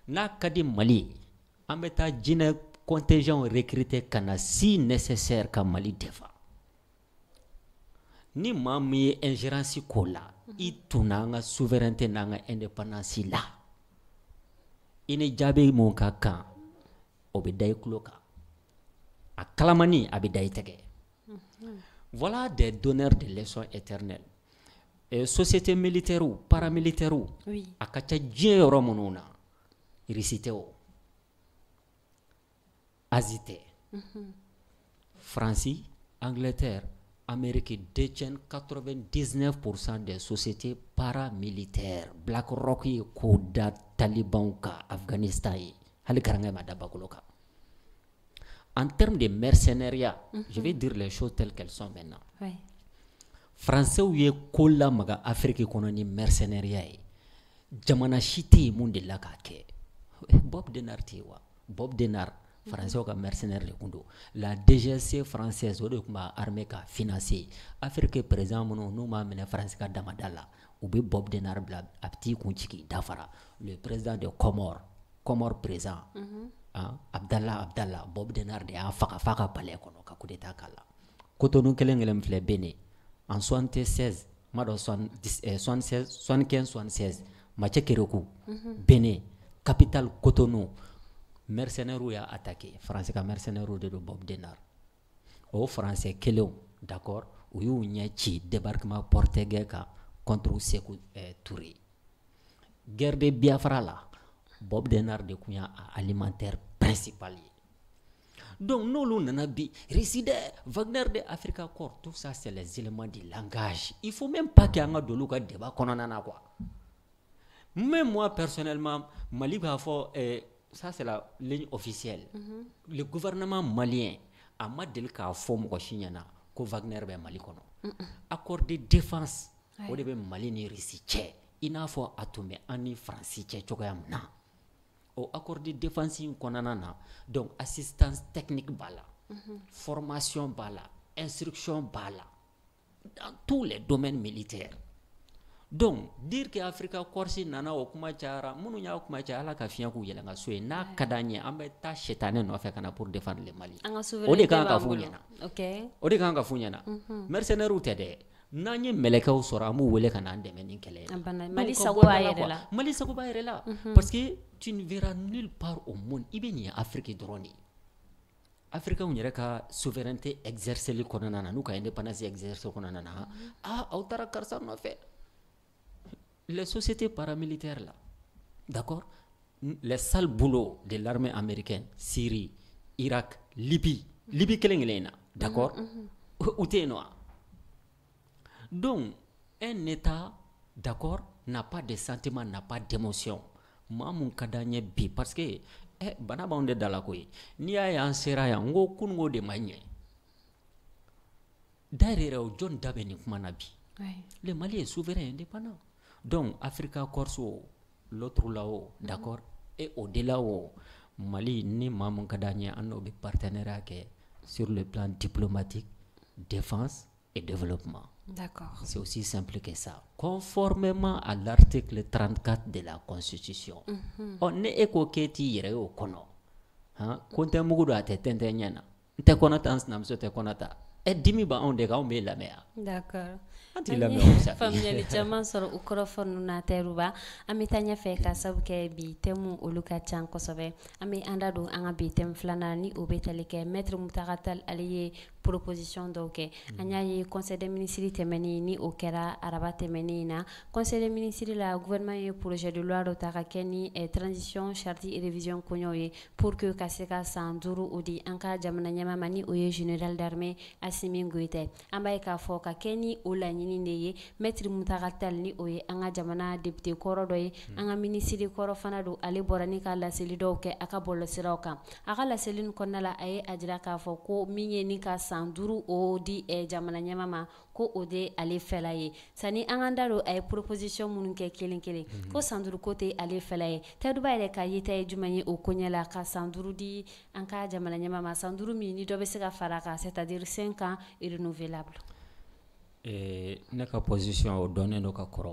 n'a ka di Mali an bɛ taa jinɛ contingent recruter ka na si nécessaire ka Mali défend ni maa min ye ingérence k'o la i tunna an ka souveraineté n'an ka indépendance la i ni jaabi mun ka kan o bɛ da i tulo kan a kalamani a bɛ da i tɛgɛ voilà des donneurs de leçons éternelles société militaire ou paramilitaire a ka ca diɲɛ yɔrɔ minnu na Russie tɛ o Asie tɛ France Angleterre Amérique détiennent 99% des sociétés paramilitaires. BlackRock ye ko da Taliban ka Afghanistan ye hali karanga ma da bakolo ka. En termes de mercenariat, je vais dire les choses telles qu'elles sont maintenant. Français ye ko la maga Afrique kono ni mercenariat ye. Jamana shiti mun de la ka ke. Bob Denard tiwa. Bob Denard Français ka mercenaire de kundo la DGC française o de kuma armée ka financer Afrique président mono no ma mena France ka damadala ou be Bob Denard bla apti kunchiki dafara le président de Comore présent Abdallah Bob Denard de a faka palais kono ka coup d'état kala Cotonou kelengelem fle Bénin en 76 mado 75 match keroku Bénin capitale Cotonou mercenaires y'a attaqué français ka mercenaires de Bob Denard au français kelen d'accord ou y'u ɲɛ ci débarquement portugais ka contre Sékou Touré guerre de Biafra la Bob Denard de kun y'a alimentaire principal ye donc n'olu nana bi résident Wagner de Africa Corps tout ça c'est les éléments du langage il faut même pas qu'il y ait un dolu ka débat kɔnɔna na quoi même moi personnellement Mali b'a fɔ ça c'est la ligne officielle. Le gouvernement malien a ma deli k'a fɔ mɔgɔ si ɲɛna ko Wagner bɛ Mali kɔnɔ. Accord de défense o de bɛ Mali ni Russie cɛ i n'a fɔ a tun bɛ an ni Faransi cɛ cogoya min na. O accord de défense in kɔnɔna na donc assistance technique b'a la formation b'a la instruction b'a la dans tous les domaines militaires. Donc dire que Africa Corps nana o kuma cayara minnu y'a kuma caya ala ka fiɲɛ k'u yɛlɛn ka so ye n'a ka d'an ye an bɛ taa sɛtanɛ nɔfɛ ka na pour défendre le Mali o de kan ka f'u ɲɛna o de kan ka f'u ɲɛna mercenaires tɛ dɛ n'an ye mɛlɛkɛw sɔrɔ an b'u wele ka n'an dɛmɛ ni kɛlɛ ye Mali sago b'a yɛrɛ la Mali sago b'a yɛrɛ la parce que tu ne verras nulle part au monde i bɛ nin ye Afrique dɔrɔn de ye Africains yɛrɛ ka souveraineté exerceli kɔnɔna na n'u ka indépendance exercer kɔnɔna na aw taara karisa nɔfɛ les sociétés paramilitaires là, d'accord, les sales boulots de l'armée américaine, Syrie, Irak, Libye kelengelena, d'accord, ou donc un État, d'accord, n'a pas de sentiment, n'a pas d'émotion. Moi mon kadanye bi parce que bana ba onde dala koy ni ya yan sera ya ngo kungo de manye derrière au John Dabeni kuma nabi le Mali est souverain indépendant. Donc, Africa Corps, l'autre là-haut, d'accord, et au-delà, Mali, ni Maman Kadanya, on a des partenariats sur le plan diplomatique, défense et développement. D'accord. C'est aussi simple que ça. Conformément à l'article 34 de la Constitution, on est écoqueti yere au kono. Konte mugudu ate tente nyana. Nte konata ansnamso te konata. Et dimi ba on de ga on be la mea. D'accord. Famille caman sɔrɔ u kɔrɔ fɔ ninnu na tɛruba an bɛ taa ɲɛfɛ ka sabu kɛ bi thème olu ka can kosɛbɛ an bɛ an da don an ka bi thème filanan ni o bɛ tali kɛ maître Muntaka Tall ale ye proposition dɔw kɛ an y'a ye conseil des ministres tɛmɛnen ni o kɛra araba tɛmɛnen na conseil des ministres la gouvernement ye projet de loi dɔ ta ka kɛ ni transition charte et révision koɲɛw ye pour que ka se ka san 5 o di an ka jamana ɲɛmaa ma ni o ye général d'armée Assimi Goïta an b'a ye k'a fɔ ka kɛ ni o laɲini de ye maître Muntaka Tall ni o ye an ka jamana député kɔrɔ dɔ ye an ka ministre kɔrɔ fana don ale bɔra ni ka laseli dɔw kɛ a ka bɔlɔsiraw kan a ka laseli kɔnɔna la a ye a jira k'a fɔ ko min ye ni ka san 5 o di jamana ɲɛma ma ko o de ale fɛla ye sani an ka da don a ye proposition minnu kɛ kelen kelen ko san 5 ko tɛ ale fɛla ye Tayiruba yɛrɛ ka yeta ye jumɛn ye o koɲɛ la ka san 5 di an ka jamana ɲɛma ma san 5 min ni dɔ bɛ se ka fara kan c'est-à-dire 5 ans renouvelable. Ne ka position o dɔnnen don ka kɔrɔ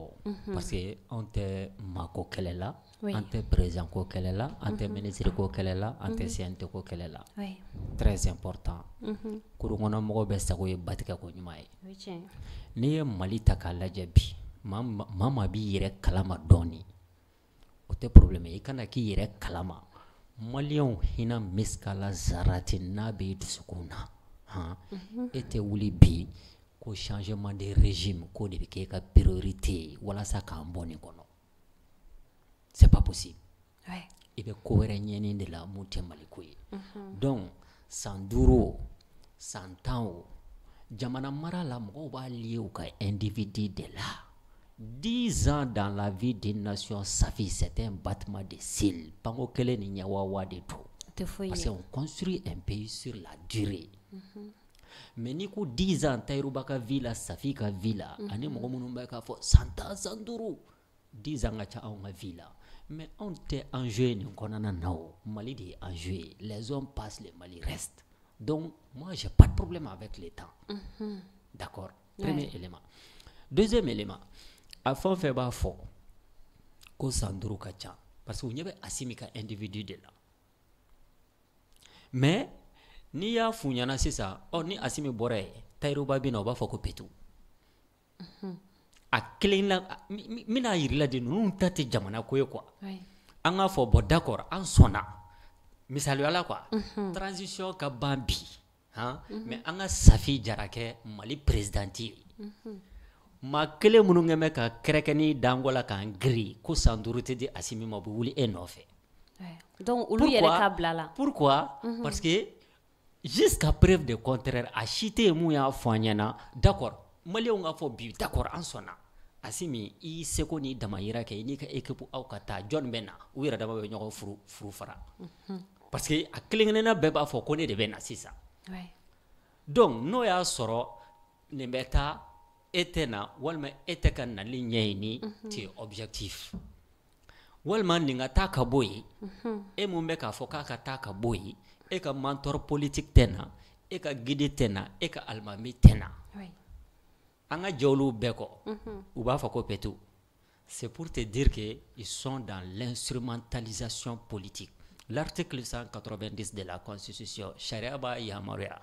parce que an tɛ maako kɛlɛ la an tɛ président ko kɛlɛ la an tɛ ministre ko kɛlɛ la an tɛ CNT ko kɛlɛ la très important kurukɔnɔ mɔgɔ bɛ sago ye batigɛ ko ɲuman ye n'i ye Mali ta k'a lajɛ bi maa b'i yɛrɛ kalama dɔɔni o tɛ problème i kana k'i yɛrɛ kalama maliyɛnw hinɛ miskala zarati n'a bɛ dusukun na e tɛ wuli bi ko changement de régime ko de bɛ kɛ ka priorité walasa k'an bɔ nin kɔnɔ c'est pas possible i bɛ ko wɛrɛ ɲɛni de la mun tɛ Mali ko ye donc san 5 san 10 jamana mara la mɔgɔw b'a lié u ka individu de la 10 ans dans la vie d'une nation ça fait c'est un battement de cils pango kelen ni ɲɛwawa de do parce qu'on construit un pays sur la durée mais ni ko 10 ans Tayiruba ka vie la Safi ka vie la ani mɔgɔ minnu bɛ k'a fɔ san 10 san 5 10 ans ka ca anw ka vie la mais on tɛ enjeu nin kɔnɔna na o Mali de ye enjeu ye les hommes passent le Mali reste donc moi j'ai pas de problème avec le temps d'accord premier élément deuxième élément a fɛn o fɛn b'a fɔ ko san 5 ka ca parce que u ɲɛ bɛ Asimi ka individu de la mais n'i y'a f'u ɲɛna sisan ni Asimi bɔra yen Tayiruba bɛ na u b'a fɔ ko petu a kelen la n bɛna yirila de ninnu ta tɛ jamana ko ye quoi an k'a fɔ bon d'accord an sɔnna misaliyala quoi transition ka ban bi mais an ka Safi Jara kɛ Mali présidente ye maa kelen minnu kɛ bɛ ka kɛrɛkɛni dango la k'an giri ko san 5 tɛ di Asimi ma u bɛ wuli e nɔfɛ donc olu yɛrɛ ka bila la pourquoi parce que jusqu'à preuve de contraire a si tɛ yen mun y'a fɔ an ɲɛna d'accord maliyɛnw k'a fɔ bi d'accord an sɔnna Asimi i seko n'i damayira kɛ i n'i ka équipe aw ka taa jɔn bɛ na u yɛrɛ dama bɛ ɲɔgɔn furu fara parce que a kelen-kelenna bɛɛ b'a fɔ ko ne de bɛ na sisan donc n'o y'a sɔrɔ nin bɛ taa e tɛ na walima e tɛ ka nali ɲɛɲini tu objectif walima nin ka taa ka bɔ yen e mun bɛ k'a fɔ k'a ka taa ka bɔ yen e ka mentor politique tɛ na e ka guide tɛ na e ka alimami tɛ na an ka jɛwulu bɛɛ kɔ u b'a fɔ ko petu c'est pour te dire que ils sont dans l'instrumentalisation politique l'article 190 de la constitution charia b'a yamaruya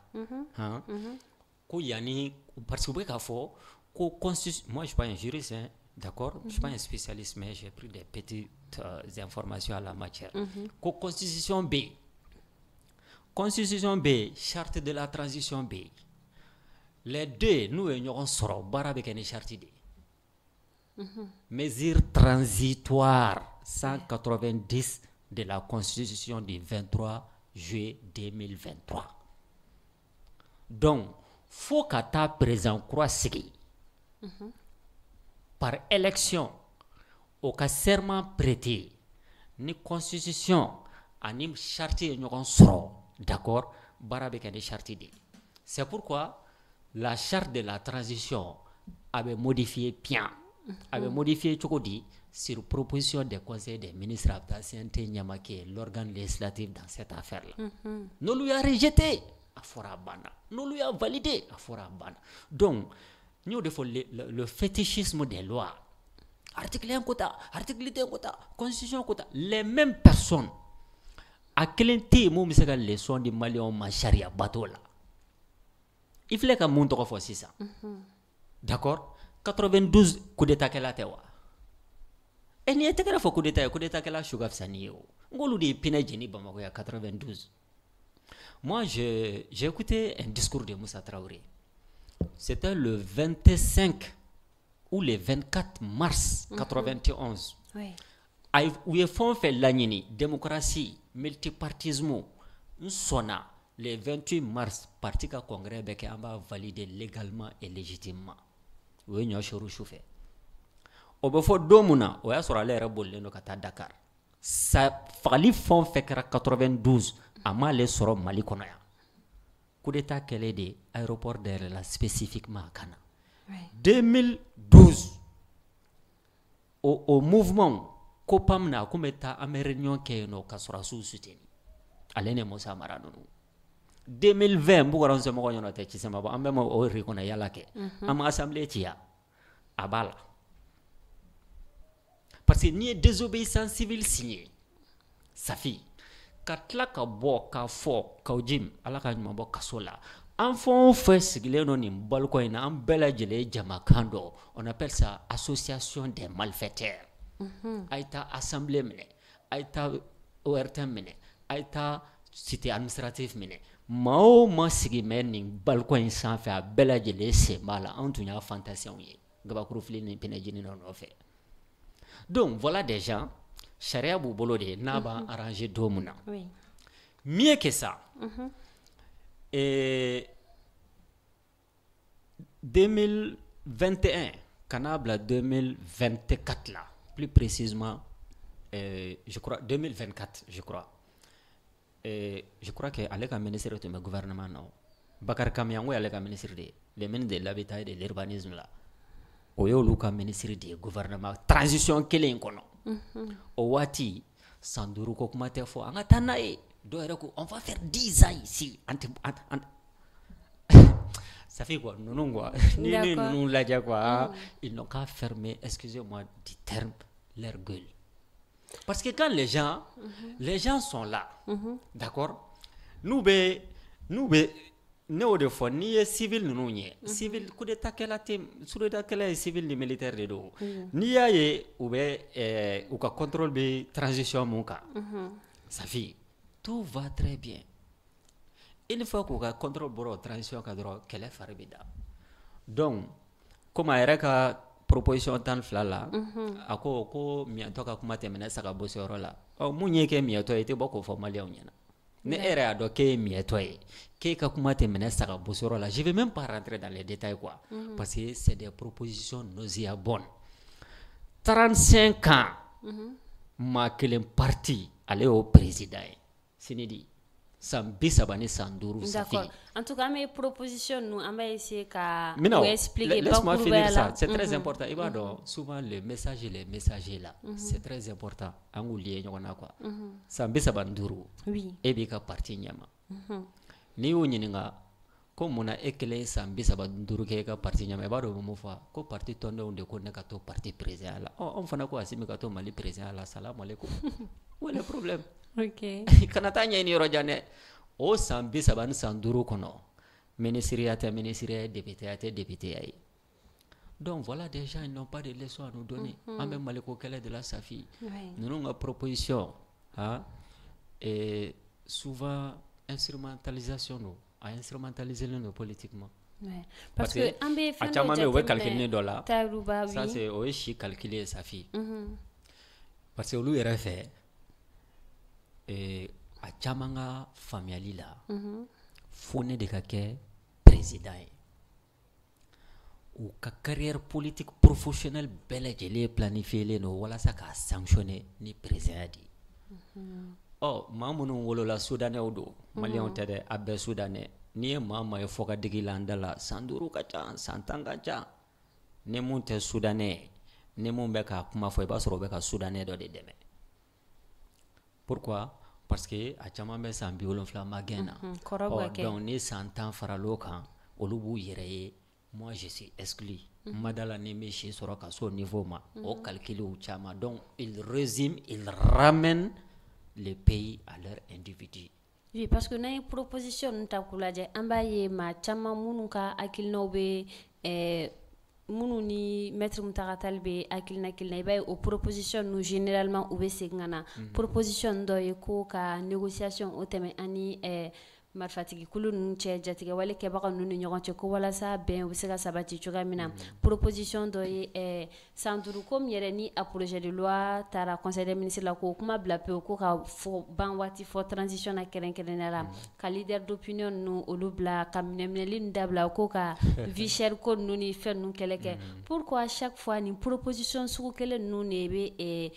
ko yanni parce que u bɛ k'a fɔ ko constitution moi je suis pas un juriste hein, d'accord je suis pas un spécialiste mais j'ai pris des petites informations à la matière ko constitution B charte de la transition B les deux nous ye ɲɔgɔn sɔrɔ baara bɛ kɛ ni charte de mesure transitoire 190 de la constitution du 23 juillet 2023 donc fo ka taa président kura sigi par élection o ka serment prêté ni constitution ani charte ye ɲɔgɔn sɔrɔ d'accord baara bɛ kɛ ni charte de c'est pourquoi la charte de la transition avait modifié bien avait modifié cogo di sur proposition des conseils des ministres à la CNT Nyamake l'organe législatif dans cette affaire là n'olu y'a rejeté a fɔra a banna n'olu y'a validé a fɔra a banna donc n y'o de fɔ le fétichisme des lois article 1 kota article 2 kota constitution kota les mêmes personnes a kelen tɛ yen mun bɛ se ka leçon di maliyɛnw ma sariya bato la i filɛ ka mun tɔgɔ fɔ sisan d'accord 92 coup d'état kɛla tɛ wa n'i ye tɛgɛrɛ fɔ coup d'état ye coup d'état kɛla su ka fisa n'i ye o n k'olu de ye pinɛ jeni Bamakɔ ya 92 moi j'ai écouté un discours de Moussa Traoré c'était le 25 ou le 24 mars 91 u ye fɛn o fɛn laɲini démocratie multipartisme n sɔnna le 28 mars parti ka congrès bɛ kɛ an b'a valider légalement et légitimement o ye ɲɔ suru su fɛ o bɛ fɔ don mun na o y'a sɔrɔ ale yɛrɛ bolilen don ka taa Dakar sa fagali fɛn o fɛn kɛra 92 a m'ale sɔrɔ Mali kɔnɔ yan coup d'état qu'elle est de aéroport de la spécifiquement à Cana. 2012 au mouvement Kopam na kumeta américain ke no kasora sous soutenu alene Moussa Marano 2020 bugoran se mo nyona te ci sama ba ambe mo o ri kona yala ke am assemblée tia abala parce que ni désobéissance civile signée safi katla ka bo ka fo ka jim ala ka nyuma bo kasola enfant fait sigile no ni balko ina am bela jele jama kando on appelle ça association des malfaiteurs. Aïta assemblée mene, aïta ORT mene, aïta cité administratif mene. Mao ma sigi mening balcoin sans faire bella jele se mala antunya fantasien yi. Gaba kurufli ni penejini non fait. Donc voilà des gens charia bu bolo de naba arrangé domuna. Oui. Mieux que ça. Et 2021 canable 2024 là. Plus précisément, je crois 2024, je crois. Je crois que avec un ministre de gouvernement, non. Bakar Kamiango avec un ministre de l'habitat et de l'urbanisme là. Oyo luka ministre de gouvernement transition kele inkono. Owati Sanduru ko kuma te fo anga tanae do ereko on va faire 10 ans ici. Ça fait quoi? Non, quoi. Nous l'a dit quoi. Ils n'ont qu'à fermer, excusez-moi du terme, leur gueule. Parce que quand les gens sont là, d'accord? Nous, nous, de fois, ni civil, nous, civil, coup d'état qu'elle a été, sous l'état qu'elle est civil, les militaires de dos. Ni aye, ou qu'à contrôle de transition, mon cas. Ça fait, tout va très bien. Une fois qu'on a contrôle de transition cadre qu'elle est faribida. Donc, comme a une proposition tan flala, ako ko miato ka kuma temena saka bosoro la. O munye ke miato ete boko formali onyana. Ne era ado ke miato e ke ka kuma temena saka bosoro la. Je vais même pas rentrer dans les détails quoi, parce que c'est des propositions nauséabondes. 35 ans, ma kelen parti aller au président. Sinidi. D'accord. En tout cas, mes propositions, nous avons essayé de expliquer. Laisse-moi finir ça. C'est très important. Il va souvent les messagers là. C'est très important. Angoulier, quoi. Sambi sabanduru. Oui. Et bien, parti nyama. Ni ou n'inga. Comme on a éclairé sambi sabanduru qui est parti nyama. Baro mofa. Ko parti tonne on de connaît kato parti président là. On fait quoi si me kato mali président là. Salam alaikum. Où est le problème? Ok. Kanatanya ni rojane o sambi saban sanduru kono ministériate député ay. Donc voilà, des gens ils n'ont pas de leçons à nous donner. Même Maliko Kele de la Safi. Nous avons une proposition et souvent instrumentalisation nous à instrumentaliser nous politiquement. Parce que à Chamame on calculer dollar. Ça c'est aussi calculer Safi. Parce que lui il fait a chamanga familiali la fone de kake président ou ka carrière politique professionnelle belle jeli planifier no wala ça ka sanctionner ni président di oh mamunu wolo la soudanais odo malien tede abbe soudanais ni mama e foka digilanda la sanduru kacha santanga cha ne monte soudanais ne mon be ka kuma fo ba soro be ka soudanais do de deme. Pourquoi? Parce que à Chamambe Sambi Olonfla Magena. Donc, ni 100 ans faraloka, Olubu Yere, moi je suis exclu. Madala Nemeshi sera à son niveau, au calcul ou Chama. Donc, il résume, il ramène les pays à leur individu. Oui, parce que nous avons une proposition, nous avons dit, ma Chama Munuka Akilnobe, munu ni maître mutakatal be akilna iba o proposition nous généralement ou be segana proposition do ko ka négociation o teme ani marfatigi kulu nu che jatige wale ke baka nu ñogon che ko wala sa ben o se ka sabati chuga mina proposition do sanduru comme yere ni a projet de loi tara conseil des ministres la ko kuma bla pe ko ka fo ban wati fo transition na keren la ka leader d'opinion nu olubla kamnemnelin dabla ko ka vie chère ko nu ni fe nu keleke pourquoi chaque fois ni proposition su kele nu ne be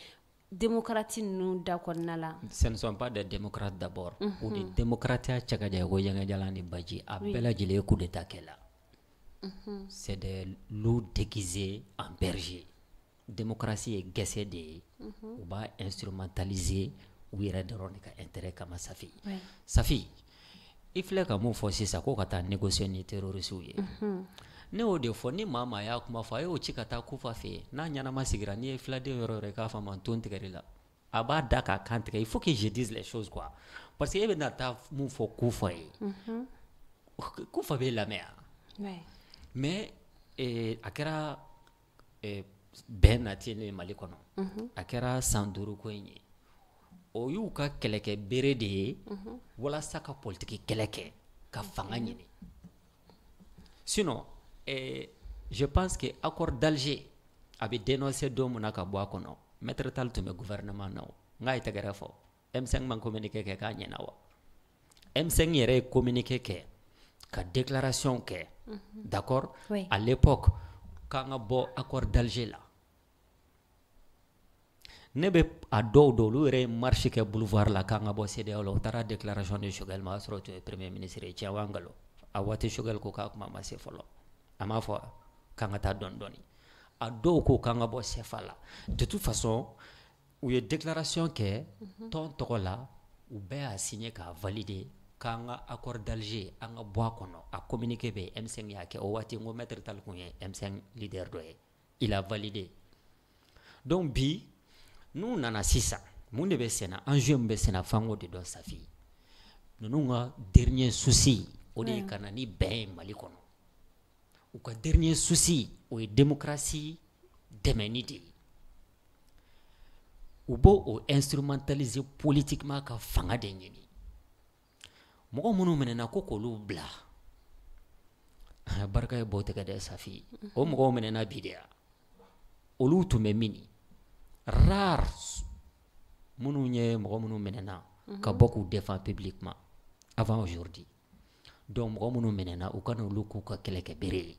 démocratie nous d'accord nala. Ce ne sont pas des démocrates d'abord. Ou des démocrates à Tchakadja Goyanga Jalani Badji à Bella Gile coup d'état qu'elle a. C'est des loups déguisés en berger. Démocratie est guessée de ou va instrumentaliser ou ira de ronika intérêt comme Safi. Safi, il faut que mon fils ça quoi qu'à négocier ni terroristes ou ne o de fo ni mama ya kuma fa yo chikata kufa fe na nyana masigira ni flade yoro reka fa man ton tigarila aba daka kantika il faut que je dise les choses quoi parce que na ta mu fo kufa kufa be la mer mais akera ben atine malikono akera sanduru ko nyi o yu ka keleke bere de wala saka politique keleke ka fanga nyini sinon je pense que l'accord d'Alger avait dénoncé Domuna Kaboakono, mettre tal to me gouvernement now. Ngai tagarafo. M5 man communiqué ke ka nyenawa. M5 yere communiqué ke ka déclaration ke. D'accord? Oui. À l'époque quand on a bo accord d'Alger là. Nebe a do lu marché ke boulevard là quand on a bo CDAO là tara déclaration de Choguel ma sur le premier ministre Tiawangalo. A wati Choguel ko ka ma se folo. Ama fo kangata dondoni a do ko kanga bo sefala de toute façon où y a déclaration que ton tokola ou be a signé ka valider kanga accord d'Alger anga bois kono a communiqué be M5 yake o wati ngo mettre tal ko M5 leader do il a validé donc bi nous nana sisa mun de be sena enjeu be sena fango de don Safi nous nga dernier souci o de kanani ben mali kono ou que dernier souci ou démocratie démenide ou beau instrumentaliser politiquement ka fanga de nyini mo munu menena ko ko lu bla barka bo te kade Safi o mo menena bidea o lu to me mini rare munu nye mo munu menena ka beaucoup défend publiquement avant aujourd'hui donc mo munu menena ou kana lu ko ka keleke bere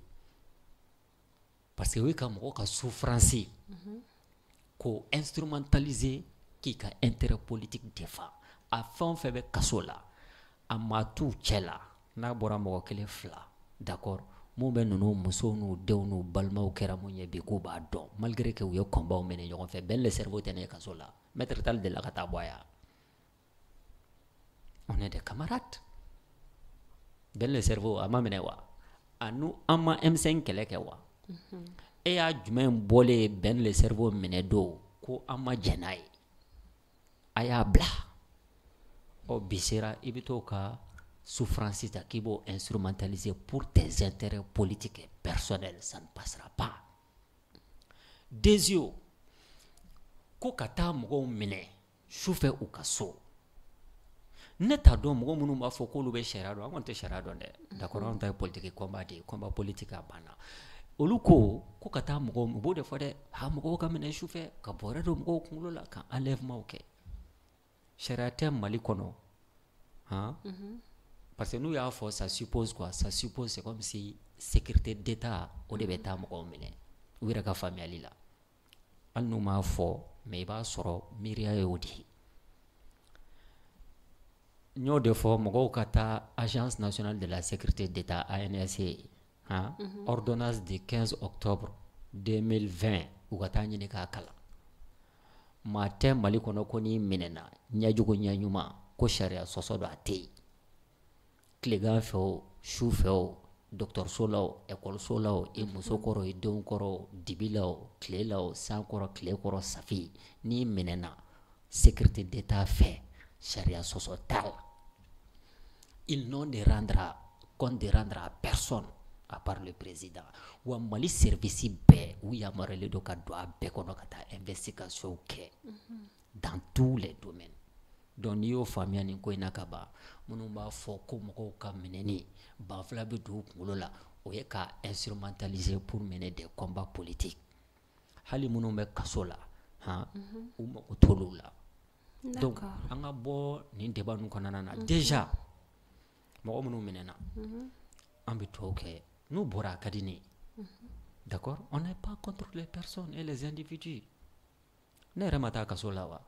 parce que oui comme ka souffrance ko instrumentaliser qui ka intérêt politique défend a fond fait kasola amatu chela na bora mo kele fla d'accord mo ben no muso no de no balma o kera mo nyebe ko ba don malgré que yo combat o mene yo fait ben le cerveau tene kasola maître tal de la kata boya on est des camarades ben le cerveau ama menewa anu ama M5 keleke wa e ya jumen bolé ben le cerveau menedo ko ama jenai aya bla o bisera ibito ka souffrance ta kibo instrumentaliser pour tes intérêts politiques et personnels ça ne passera pas desio ko kata mo mene chauffeur ou kaso neta do mo munu ma fo ko lu be sherado on te sherado de d'accord on ta politique combat politique abana oluko ko kata mo bo de fode ha mo ko mene chauffeur ka bore do mo ko la kan enlèvement ok sheratem malikono hein parce que nous y a force ça suppose quoi ça suppose c'est comme si sécurité d'état au début ta mo ko mene wira ka famille la al no ma fo mais ba soro miria yodi ñoo de fo mo kata agence nationale de la sécurité d'état ANSA hein ordonnance du 15 octobre 2020 ou kata ñini ka kala matin mali kono koni minena ñajugo ñanyuma ko sharia soso do ate klegan fo chou fo docteur solo école solo e musokoro e don koro dibilo klelo sankoro klekoro safi ni minena sécurité d'état fait sharia soso tal il n'en rendra compte de rendre à personne à part le président ou mali service bé ou ya marele do ka do be kono kata investigation ke dans tous les domaines donc yo famia ni ko inakaba munu ba fo ko mo ka meneni ba fla be do ngolola o ye ka instrumentaliser pour mener des combats politiques hali munu me kasola ha ou mo tolula donc anga bo ni débat nu konana na déjà mo munu menena ambito ke nous bora kadini d'accord on n'est pas contre les personnes et les individus ne yɛrɛ ma taa kaso la wa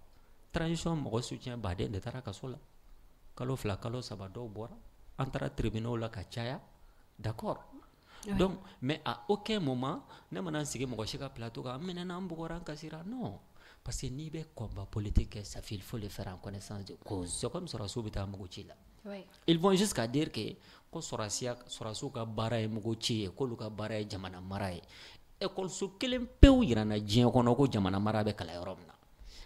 transition mɔgɔ soutien baden de taara kaso la kalo 2 kalo 3 dɔw bɔra an taara tribunal la ka caya d'accord donc mais à aucun moment ne mana sigi mɔgɔ si ka plateau kan minɛna an bugɔra an kasira non parce que n'i bɛ combat politique kɛ ça fait il faut le faire en connaissance de cause c'est comme sɔrɔsiw bɛ taa mugu ci la ils vont jusqu'à dire que ko sɔrɔsiw ka baara ye mugu ci ye k'olu ka baara ye jamana mara ye école kelen pewu yirana diɲɛ kɔnɔ ko jamana mara bɛ kala yɔrɔ min na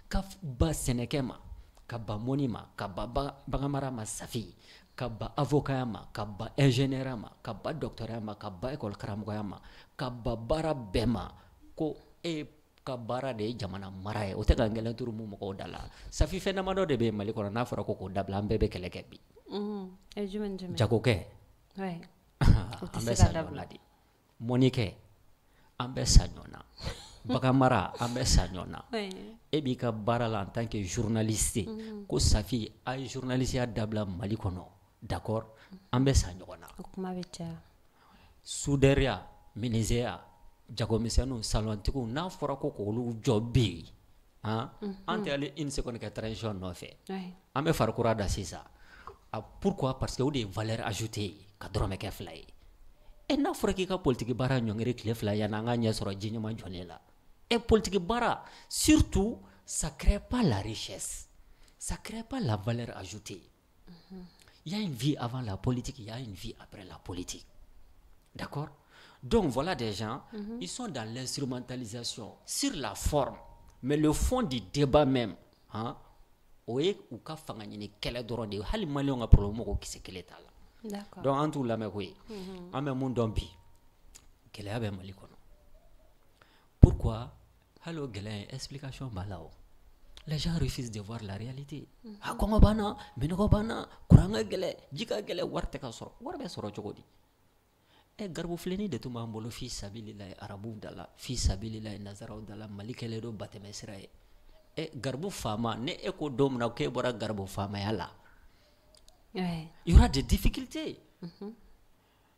ka ba sɛnɛkɛ ma ka ba mɔni ma ka ba baganmara ma Safi ka ba avocat ma ka ba ingénieur ma ka ba docteur ma ka ba école karamɔgɔya ma ka ba baara bɛɛ ma ko ka baara de ye jamana mara ye o tɛ ka gɛlɛn turu mu mɔgɔw da la Safi fɛn damadɔ de bɛ Mali kɔnɔ n'a fɔra ko k'o dabila an bɛɛ bɛ kɛlɛ kɛ bi jagokɛ an bɛ sa ɲɔgɔn na de mɔnikɛ an bɛ sa ɲɔgɔn na baganmara an bɛ sa ɲɔgɔn na e b'i ka baara la en tant que journaliste ko Safi a ye journalistiya dabila Mali kɔnɔ d'accord an bɛ sa ɲɔgɔn na soudeur menuisier jagomisɛnninw salontigiw n'a fɔra ko k'olu jɔ bi an tɛ hali une seconde kɛ transition nɔfɛ an bɛ farikura da sisan pourquoi parce que o de ye valeur ajoutée ka dɔrɔmɛ kɛ 2 ye n'a fɔra k'i ka politique baara ɲɔngiri tile 2 yanni an ka ɲɛ sɔrɔ ji ɲuman jɔlen la politique baara surtout ça crée pas la richesse ça crée pas la valeur ajoutée il y a une vie avant la politique il y a une vie après la politique d'accord donc voilà des gens ils sont dans l'instrumentalisation sur la forme mais le fond du débat même o ye u ka fanga ɲini kɛlɛ dɔrɔn de hali maliyɛnw ka problème ko kisɛ kelen t'a la donc an t'u lamɛn ko ye an bɛ mun dɔn bi gɛlɛya bɛ Mali kɔnɔ pourquoi hali o gɛlɛya explication b'a la o les gens refusent de voir la réalité kɔngɔ b'an na minɔgɔ b'an na kuran ka gɛlɛ ji ka gɛlɛ wari tɛ ka sɔrɔ wari bɛ sɔrɔ cogo di garibu filennin de tun b'an bolo fi sabililayi arabuw da la fi sabililayi nazaraw da la Mali kɛlen don batɛmɛ sira ye garibu faama ne ko don min na k'e bɔra garibu faamaya la il y aura des difficultés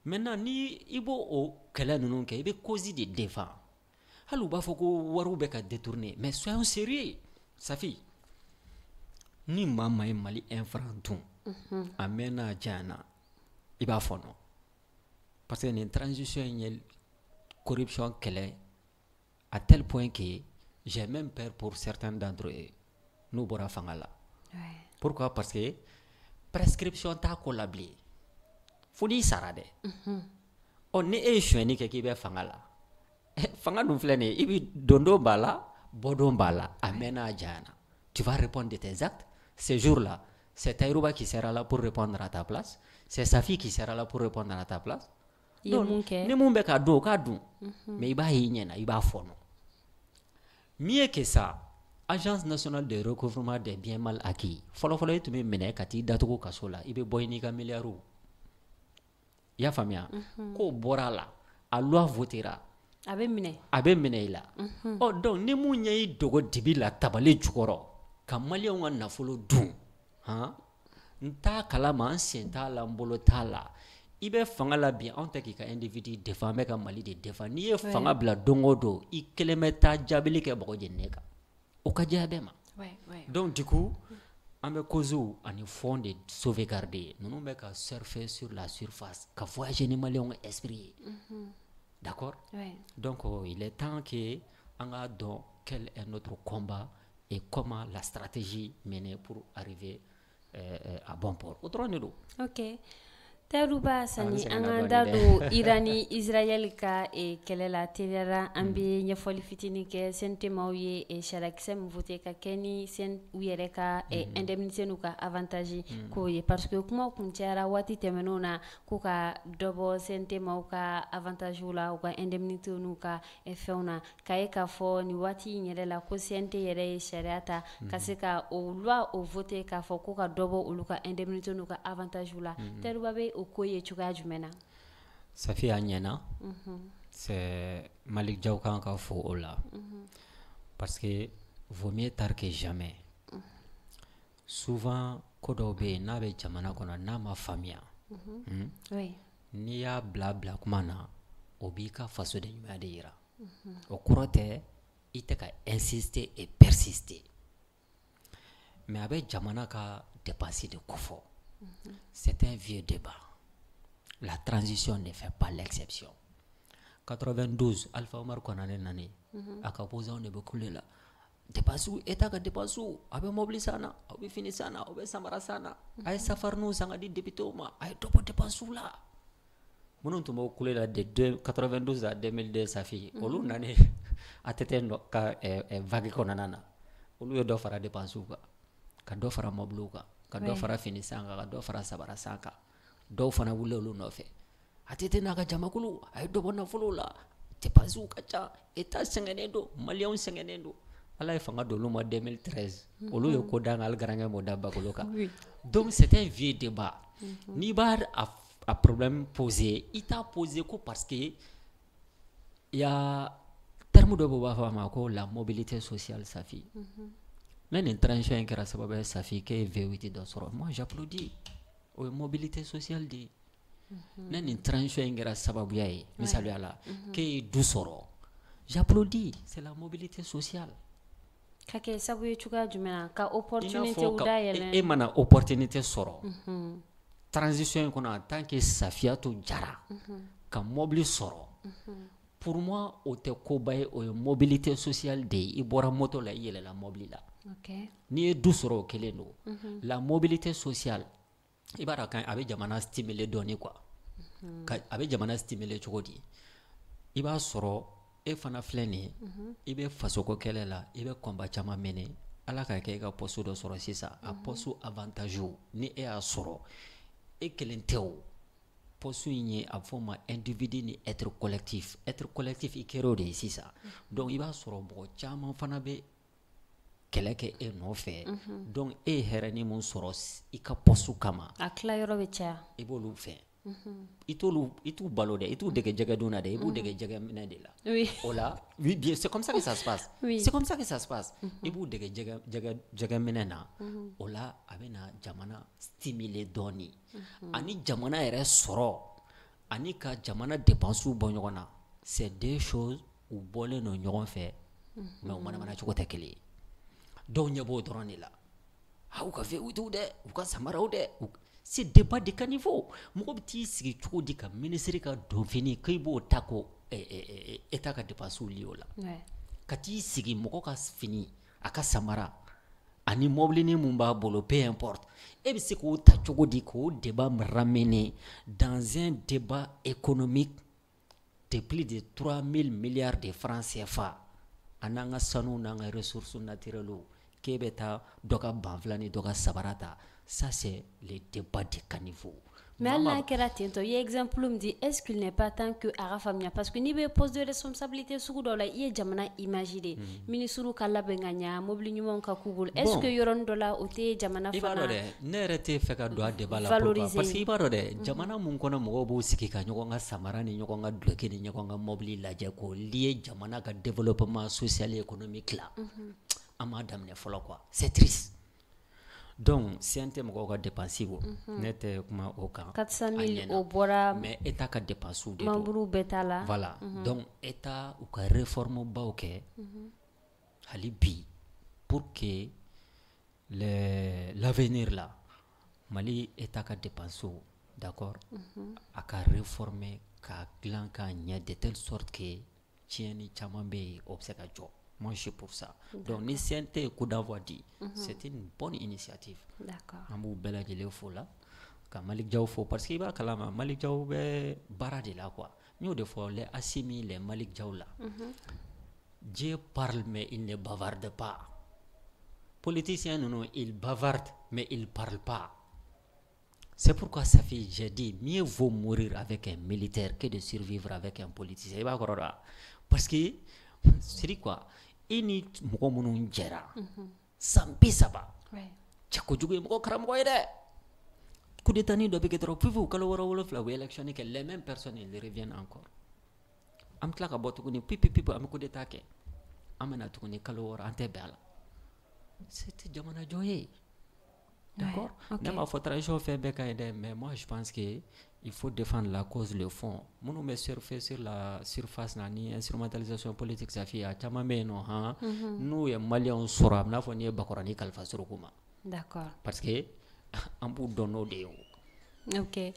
maintenant ni i b'o o kɛlɛ ninnu kɛ i bɛ cause de défend hali u b'a fɔ ko wariw bɛ ka détourner mais soyons sérieux Safi ni maa ye Mali infran dun a mɛnna a janyana i b'a fɔ non parce que nin transition in ye corruption kɛlɛ à tel point que j'ai même peur pour certains d'entre eux n'u bɔra fanga la pourquoi parce que prescription t'a ko la bilen fo n'i sara dɛ ni e ye sonyɛni kɛ k'i bɛ fanga la fanga dun filɛ nin ye i bɛ dondon b'a la bɔdon b'a la a mɛnna a janyana tu vas répondre de tes actes ce jour-là c'est Taïrouba qui sera là pour répondre à ta place c'est Safi qui sera là pour répondre à ta place donc ni mun bɛ ka dun o k'a dun mais i b'a ye i ɲɛna i b'a fɔ non mieux que ça agence nationale de recouvrement des biens mal acquis fɔlɔfɔlɔ i tun bɛ minɛ ka t'i datugu kaso la i bɛ bɔ i n'i ka miliyariw i y'a faamuya k'o bɔra a la a loi votera a bɛ minɛ i la donc ni mun ɲɛ i dogo dibi la tabali jukɔrɔ ka maliyɛnw ka nafolo dun n t'a kalama n sen t'a la n bolo t'a la i bɛ fanga la bi anw tɛ k'i ka individu défend an bɛ ka Mali de défend n'i ye fanga bila don o don i kelen bɛ taa jaabili kɛ mɔgɔ jeninen kan o ka diya bɛɛ ma donc du coup an bɛ causes ani fonds de sauvegarder ninnu bɛ ka surfer sur la surface ka voyager ni maliyɛnw ka esprit ye d'accord donc il est temps que an ka dɔn quel est notre combat et comment la stratégie mener pour arriver à bon port o dɔrɔn de don. Ok. Taïrouba sani an ka da don Iran ni Israël ka kɛlɛ la teliyara an bɛ ɲɛfɔli fitinin kɛ CNTMAw ye sarakisɛ min voté ka kɛ ni u yɛrɛ ka indemnité n'u ka avantage k'o ye parce que kuma kun cayara waati tɛmɛnenw na ko ka dɔ bɔ CNTMAw ka avantage la u ka indemnité n'u ka fɛnw na k'a ye k'a fɔ nin waati in yɛrɛ la ko CNT yɛrɛ ye sariya ta ka se ka o loi o voté k'a fɔ ko ka dɔ bɔ olu ka indemnité n'u ka avantage la Taïrouba bɛ o ko ye cogoya jumɛn na Safi a ɲɛna c'est Malik Diaw kan ka fɔ o la parce que vaut mieux tard que jamais souvent ko dɔw bɛ yen n'a bɛ jamana kɔnɔ n'a ma faamuya n'i y'a bila kuma na o b'i ka faso de ɲuman de yira o kɔrɔ tɛ i tɛ ka insister et persister. Mais avec Jamana ka dépassé de Kofo, c'est un vieux débat. La transition ne fait pas l'exception. 92, Alpha Omar Konane Nani, Akaposa on est beaucoup là. Dépassou, état ka dépassou, abe mobili sana, abe fini sana, abe samara sana, ay safarnou sanga di député ma, ay topo dépassou là. Mon tumbo coulé là de 92 à 2002 ça fait. Olu nani atete no ka vague konanana. Olu yo do fara dépassou ka do fara moblu ka do fara fini sanga ka do fara sabara sanga. Do fana wule olu no fe. Atete na ka jamakulu, ay do bona fulu la. Dépassou ka cha état sengenendo, malien sengenendo. Allah fanga do luma 2013 olu yo ko dang al garanga mo dabba ko loka. Donc c'est un vieux débat. Ni bar a problème posé, il t'a posé quoi parce que il y a terme de boba fama ko la mobilité sociale ça fait. Même une transition qui a sababa ça fait que V8 dans soro. Moi j'applaudis. O mobilité sociale dit. Même une transition qui a sababa yayi misali ala que du soro. J'applaudis, c'est la mobilité sociale. Kake sabu chuka jumena ka opportunité uda yele e mana opportunité soro transition qu'on a en tant que Safiatou Jara ka mobile soro pour moi o te ko baye o mobilité sociale de ibora moto la yele la mobile la ni du soro keleno la mobilité sociale ibara kan abe jamana stimuler donner quoi ka abe jamana stimuler chogodi iba soro e fana fleni ibe fasoko kelela ibe combat chama mene ala ka ke ka poste do soro sisa a poste avantage ni e a soro e kelenteo poste ni a forma individu ni être collectif ikero de sisa donc iba soro bo chama fana be keleke e no fe donc e herani mon soro i ka poste kama a clayoro be cha e bolu fe itu balo de itu dege jaga dona de ibu dege jaga mena de la oui ola oui bien c'est comme ça que ça se passe oui. C'est comme ça que ça se passe ibu dege jaga mena na ola abena jamana stimuler doni ani jamana ere soro ani ka jamana dépense bon yona c'est deux choses ou bolé no nyon fait mais on mana choko tekeli donc nyabo dorani la ha u ka fe u de u ka samara u de c'est débat de caniveau mo biti sigi choko di ka ministre ka do fini kay bo tako état ka dépense li ola kati sigi mo ka fini aka samara ani mobile ni mumba bolo peu importe et bi siko ta choko di ko débat me ramener dans un débat économique de plus de 3000 milliards de francs CFA ananga sanu nanga ressources naturelles kebeta doka banflani doka sabarata. Ça, c'est le débat de caniveau. Mais Allah kera tento, il y a exemple me dit, est-ce qu'il n'est pas temps que Arafamia, parce que ni be poste de responsabilité sur dola, il y a jamana imaginer, ministre kala benganya, mobile nyumon kakugul, est-ce que yoron dola ote jamana fana? N'arrêtez fait qu'à doit débat la parce qu'il va de jamana mon kona mobo sikika nyonga samarani nyonga bloqué ni nyonga mobile la jako lié jamana ka développement social et économique là. Amadam ne follow quoi. C'est triste. Donc, c'est un thème qu'on a dépensé. N'était comment au cas 400 000 au bora. Mais État a dépensé. Mambrou betala. Voilà. Donc, État ou a réforme baoké. Halibi pour que l'avenir là, Mali État a dépensé. D'accord. A réformer, a glanka de telle sorte que tieni chamambe obsèque job. Moi, je suis pour ça. Donc, ni CNT coup d'envoi dit, c'est une bonne initiative. D'accord. Amou bela jele fo là, ka Malik Diaw fo parce qu'il va kalama Malik Diaw be barade là quoi. Nous des fois les assimi les Malik Diaw là. Dieu parle mais il ne bavarde pas. Politiciens non, ils bavardent mais ils parlent pas. C'est pourquoi ça fait j'ai dit mieux vaut mourir avec un militaire que de survivre avec un politicien. Parce que c'est quoi? Ini moko munun jera sampi saba chako jugo moko karam ko ide coup d'état ni do be ketro pivu kala wara wala fla élection que les mêmes personnes ils reviennent encore am tlaka botu ko ni pipi am coup d'état ke amana to ni kala wara ante bela c'était jamana joye d'accord même à votre transition fait be kaide mais moi je pense que il faut défendre la cause, le fond. Mon me surfer sur la surface ni instrumentalisation politique ça fait à chamamé non ha. Nous les Maliens sera na foni bakorani kalfa surukuma. D'accord. Parce que on peut donner des ok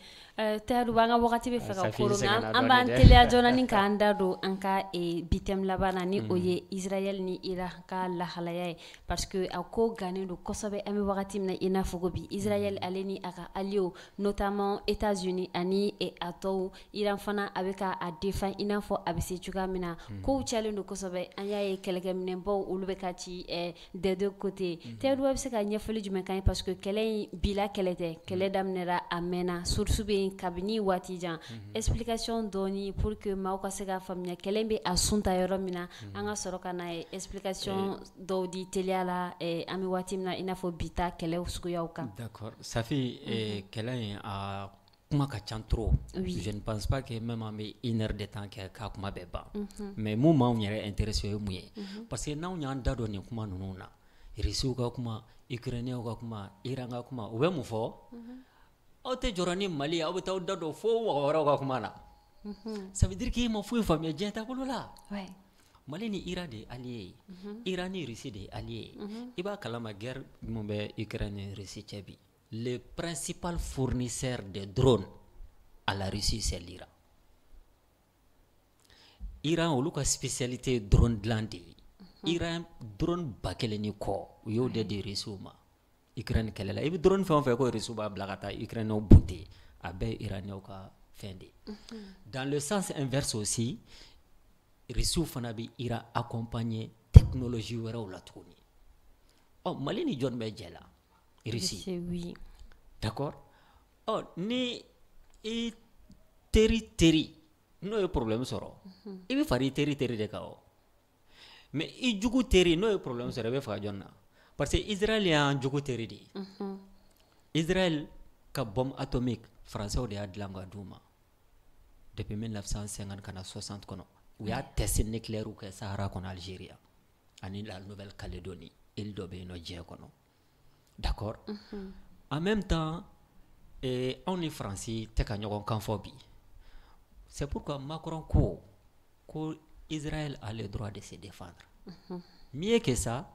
tayadu banga wakati be feka korona amba antelia jona nin ka andado anka e bitem labana ni oye Israel ni Iran ka la halaya parce que ako gane do kosobe ami wakati na ina fogobi Israel aleni aka alio notamment États-Unis ani e ato Iran fana abeka a défend ina fo abisi chuka mina ko challenge do kosobe anya e kelege mnembo ulubeka ci des deux côtés tayadu ba se ka nyefeli jume kan parce que kelen bila kelete kele damnera amena source be kabini watijan explication doni pour que mauka se ka famia kelembe asunta yoro mina anga soroka na explication do di teliala ami watimna inafo bita kele usku yauka. D'accord, ça fait kelen a kuma ka can trop. Je ne pense pas que même avec une heure de temps que ka kuma beba. Mais moi on yere intéressé mouye parce que na on yanda do ni kuma nununa Russie ka kuma Ukraine ka kuma Iran ka kuma obe mu fo Ote jorani Mali a beta dado fo wara ka kuma na ça veut dire qu'il m'a fou famille jenta bolola ouais Mali ni Iran de allié Iran ni Russie de allié iba kalama guerre mo be Ukraine Russie tchabi le principal fournisseur de drones à la Russie c'est l'Iran. Iran ou la spécialité drone blindé Iran drone bakeleni ko yo de Russie Ukraine kelela ibi drone fait ko Russie ba blagata Ukraine no bunte abe Iran no ka fende. Dans le sens inverse aussi Russie fana bi Iran accompagner technologie wera la toni. Oh Mali ni John Bejela Russie. Oui. D'accord? Oh ni e teri no e problème soro. Ibi fari teri de kao. Mais i jugu teri no e problème soro be fa jonna. Parce que Israël est un jugu teri di. Israël ka bombe atomique français de adlanga duma. Depuis 1950 kana 60 kono. We a testé nucléaire ou que Sahara kon Algérie. Ani la Nouvelle-Calédonie, île d'Obé no dje kono. D'accord? En même temps, on est français te ka ñogon kan fobi. C'est pourquoi Macron ko Israël a le droit de se défendre. Mieux que ça,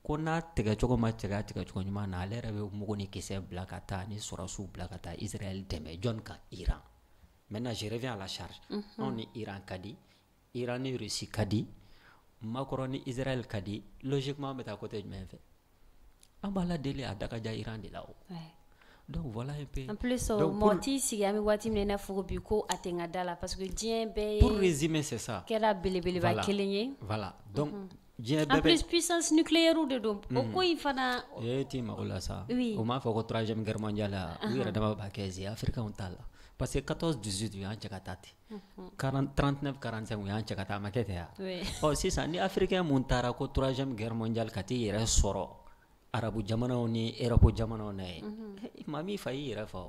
qu'on a tega chogo ma tega chogo nyuma na le rebe mugoni kese blakata ni sorasu blakata Israël deme John ka Iran. Maintenant je reviens à la charge. On est Iran kadi, Iran et Russie kadi, Macron et Israël kadi, logiquement mais à côté de même fait. Ambala délai à Dakaja Iran de là-haut. Donc voilà un peu. En plus, moti si ami wati mena fugo ko atenga dala parce que dien be. Pour résumer c'est ça. Kera belebele ba kelenye. Voilà. Donc en plus puissance nucléaire ou de dom. Oko ifana. Ti maola ça. Oui. Au moins faut que 3e guerre mondiale oui radama ba kezi Afrique on tala. Parce que 14 18 wi an chakatati. 40 39 45 wi an chakata makete ya. Oui. Oh si ça ni africain montara ko 3e guerre mondiale kati yere soro. Arabu jamana ni Europe jamana ne mami fayi refa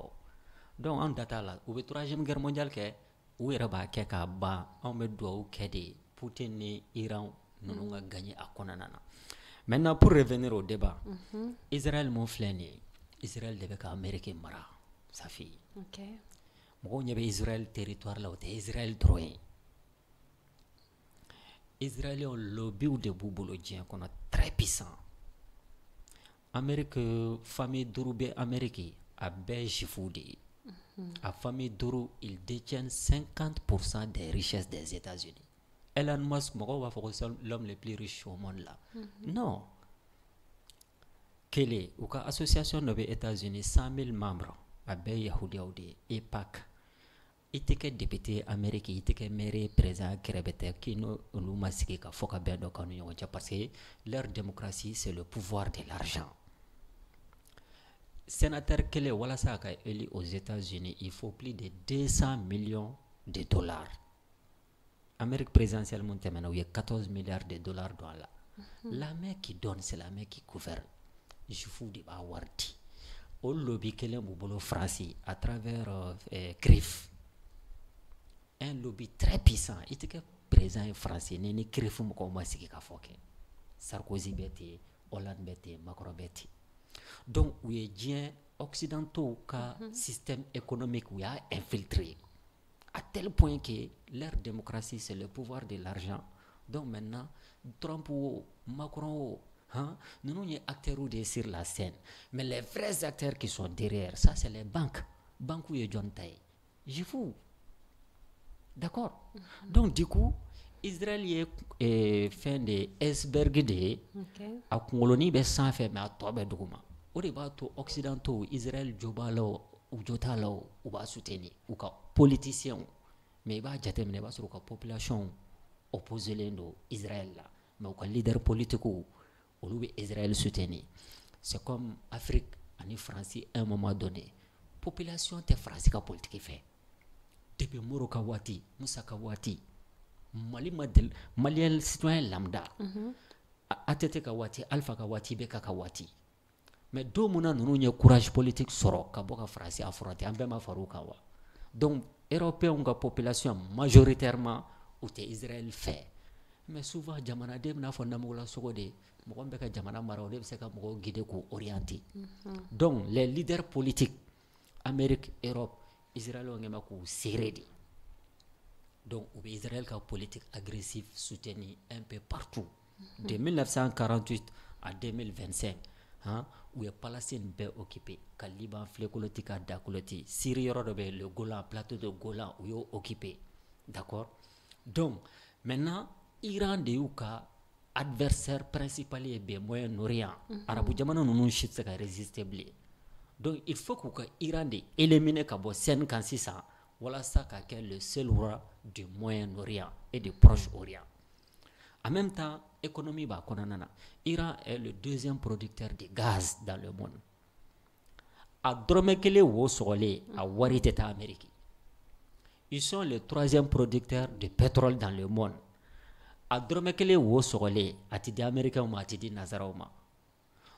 donc en data la ou 3e guerre mondiale ke ou era ba ke ka ba on me do kede Poutine ni Iran non nga gagné à konanana. Maintenant pour revenir au débat Israël mon flani Israël devait ka Amérique mara sa fille. OK. Mo ñebe Israël territoire là ou Israël droit. Israël on lobby ou de boubolo dien qu'on a très puissant. Amérique famille Douroubé Amérique a Belgique a famille Dourou ils détiennent 50% des richesses des États-Unis. Elon Musk va faire l'homme le plus riche au monde là. Non. Quelle est ou association des États-Unis 100 000 membres a Yahoudi et PAC. Il était député américain, il était maire président Kerebete qui nous masqué ka foka ben do kanu yonja parce que leur démocratie c'est le pouvoir de l'argent. Sénateur Kelly wala sa ka élu aux États-Unis, il faut plus de 200 millions de dollars. Amérique présidentielle montemena il y a 14 milliards de dollars dans là. La main qui donne c'est la main qui gouverne. Je fous de ba warti. Au lobby Kelly mbolo français à travers CRIF. Un lobby très puissant. Il était président français. Ni CRIF mo ko masiki ka foke. Sarkozy beti, Hollande beti, Macron beti. Donc, oui, bien occidentaux ka système économique où il y a infiltré à tel point que leur démocratie c'est le pouvoir de l'argent. Donc maintenant Trump ou Macron nous sommes acteurs de sur la scène, mais les vrais acteurs qui sont derrière ça c'est les banques où il y a John Tay. Je fous. D'accord. Donc du coup Israël est fin de iceberg de a colonie be sans fait mais a to be duguma o de b'a to occidentaux Israël jobalo ou jotalo ou ba soutenir ou ka politiciens mais ba jatemine ba sur ka population opposé l'endo Israël là mais ka leader politique ou be Israël soutenir. C'est comme Afrique en France à un moment donné population te France ka politique fait depuis Moro Kawati Moussa Kawati Mali modèle malien citoyen lambda atete Kawati Alpha Kawati Beka Kawati mais do mona nunu nye courage politique soro ka boka France affronter en bema faruka wa donc européen nga population majoritairement ou te Israël fait mais souvent jamana dem na fonna mo la sogode mo ko beka jamana maro de se ka mo guider ko orienter donc les leaders politiques Amérique Europe Israël on ngema ko seredi. Donc Israël a une politique agressive soutenue un peu partout de 1948 à 2025 où les Palestiniens sont occupés le Liban flécolotique à Dakoloti Syrie le Golan plateau de Golan où ils sont occupés. D'accord. Donc maintenant Iran de Yuka adversaire principal est le Moyen-Orient. Arabu jamana nous chute à résister. Donc il faut que l'Iran élimine Kabo Sen Kansisa. Voilà ça qu'est le seul roi du Moyen-Orient et du Proche-Orient. En même temps, économie ba konanana. Iran est le deuxième producteur de gaz dans le monde. A dromekele wo sole a wariteta Amérique. Ils sont le troisième producteur de pétrole dans le monde. A dromekele wo sole a tidi américain ou a tidi nazarauma.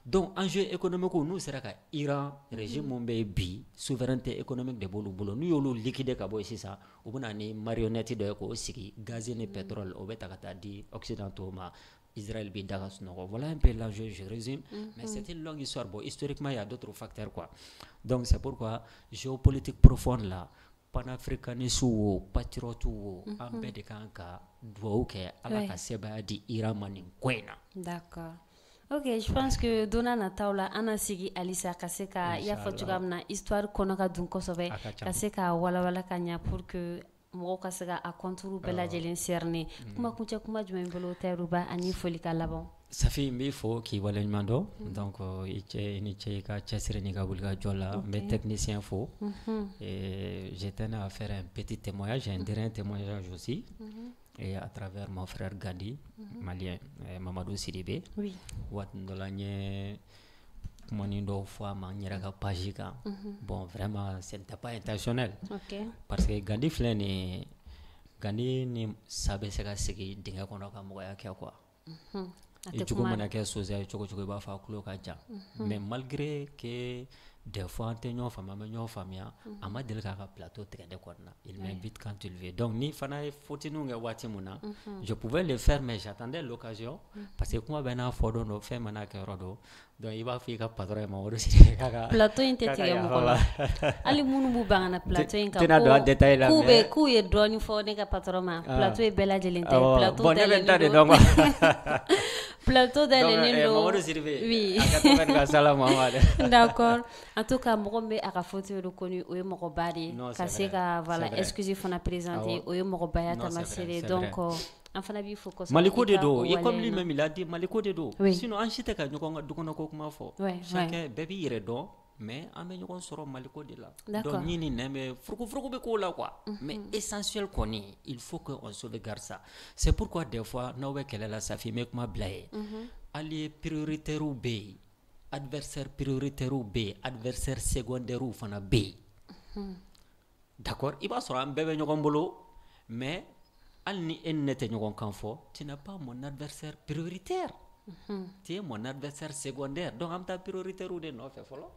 Donc enjeu économique nous sera que Iran régime mombe bi souveraineté économique de bolu bolo nous yolo liquide ka boy ça ou bana ni marionnette de ko siki gaz et pétrole au beta kata di occidentaux ma Israël bi daga suno voilà un peu l'enjeu je résume mais c'est une longue histoire bon historiquement il y a d'autres facteurs quoi donc c'est pourquoi géopolitique profonde là panafricanisme ou patriote ou ambé de kanka doit que ala ka seba di Iran manin kwena. D'accord. Ok, je pense que Dona Nataula, Anna Sigi, Alisa, Kaseka, Yafotugamna, histoire Konoka Dunkosove, Kaseka, Wala Kanya, pour que Moko Sega a contour Bella Jelin Cerne, Kuma Kuncha Kuma Jumembolo Teruba, Ani Folika Labon. Ça fait un faut qui va mando donc il ka chesreni ka bulga jola mais technicien faux et j'étais à faire un petit témoignage un dernier témoignage aussi et à travers mon frère Gandhi malien Mamadou Sidibé oui wat ndolanye monindo fois maniera ka pagika bon vraiment c'était pas intentionnel parce que Gandhi fleni Gandhi ni sabe sega segi dinga kono ka moya kya quoi et tu comprends que c'est choco ba fa kulo ka ja mais malgré que des fois tenyo fama menyo famia ama del ka plateau traîner corna il m'invite quand il veut donc ni fana fotinu nga wati muna je pouvais le faire mais j'attendais l'occasion parce que kuma bena fodo no fait mana ka rodo donc il va fika patron ma wodo si ka plateau intete mo ko ali munu bu bangana plateau in ka ko ku ye drone fo ne ka patron ma plateau e bela jelente plateau de donc plateau d'Elenindo. Oui. D'accord. En tout cas, Mogombe a ka photo reconnu au Mogobari. Kaseka voilà, excusez on a présenté au Mogobaya Tamasere donc enfin bi faut que Maliko de do et comme lui même il a dit Maliko de do sinon enchite ka nyoko dukono ko kuma fo chacun baby ire do mais ame nyoko soro Maliko de là donc ni neme fruku be ko là quoi mais essentiel koni il faut que on sauvegarde ça c'est pourquoi des fois no we kele la sa fi me kuma blaye allié prioritaire ou B adversaire prioritaire ou B adversaire secondaire ou fana B d'accord il va soro am bébé nyoko mbolo mais Alni ennete nyogon kanfo tu n'as pas mon adversaire prioritaire Tu es mon adversaire secondaire. Donc, on t'a prioritaire ou de non fait follow.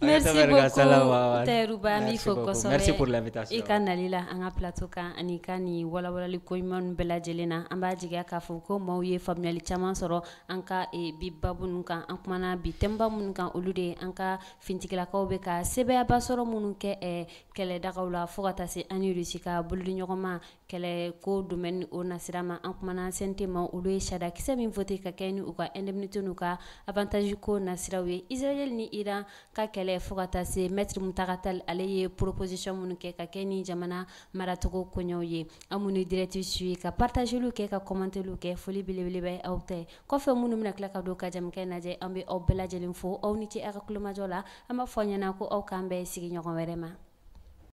Merci beaucoup. Teruba mi fo koso. Merci pour l'invitation. Ika nalila anga plateau kan anika ni wala li ko iman bela jelena amba jiga ka fo ko mawye family chaman soro anka e bibabun kan ankmana bi temba mun kan olude anka fintikila ko be ka sebe aba soro mun ke e kele dagawla fo kata se ani rusika buldi nyogoma kele ko domaine o nasirama ankmana sentiment olu shada kise min vote ka keni u ka indemnité nu ka avantage ko nasirawe Israel ni Iran ka kele fo kata se maître mutagatal ale proposition mun ke ka keni jamana maratogo konyoye amuni direct sui ka partager lu ke ka commenter lu ke foli bilebelebe awte ko fe munu mina kla ka do ka jam ke naje ambe o bela jelin fo aw ni ci aka kluma jola ama fonyana ko aw kambe sigi nyoko werema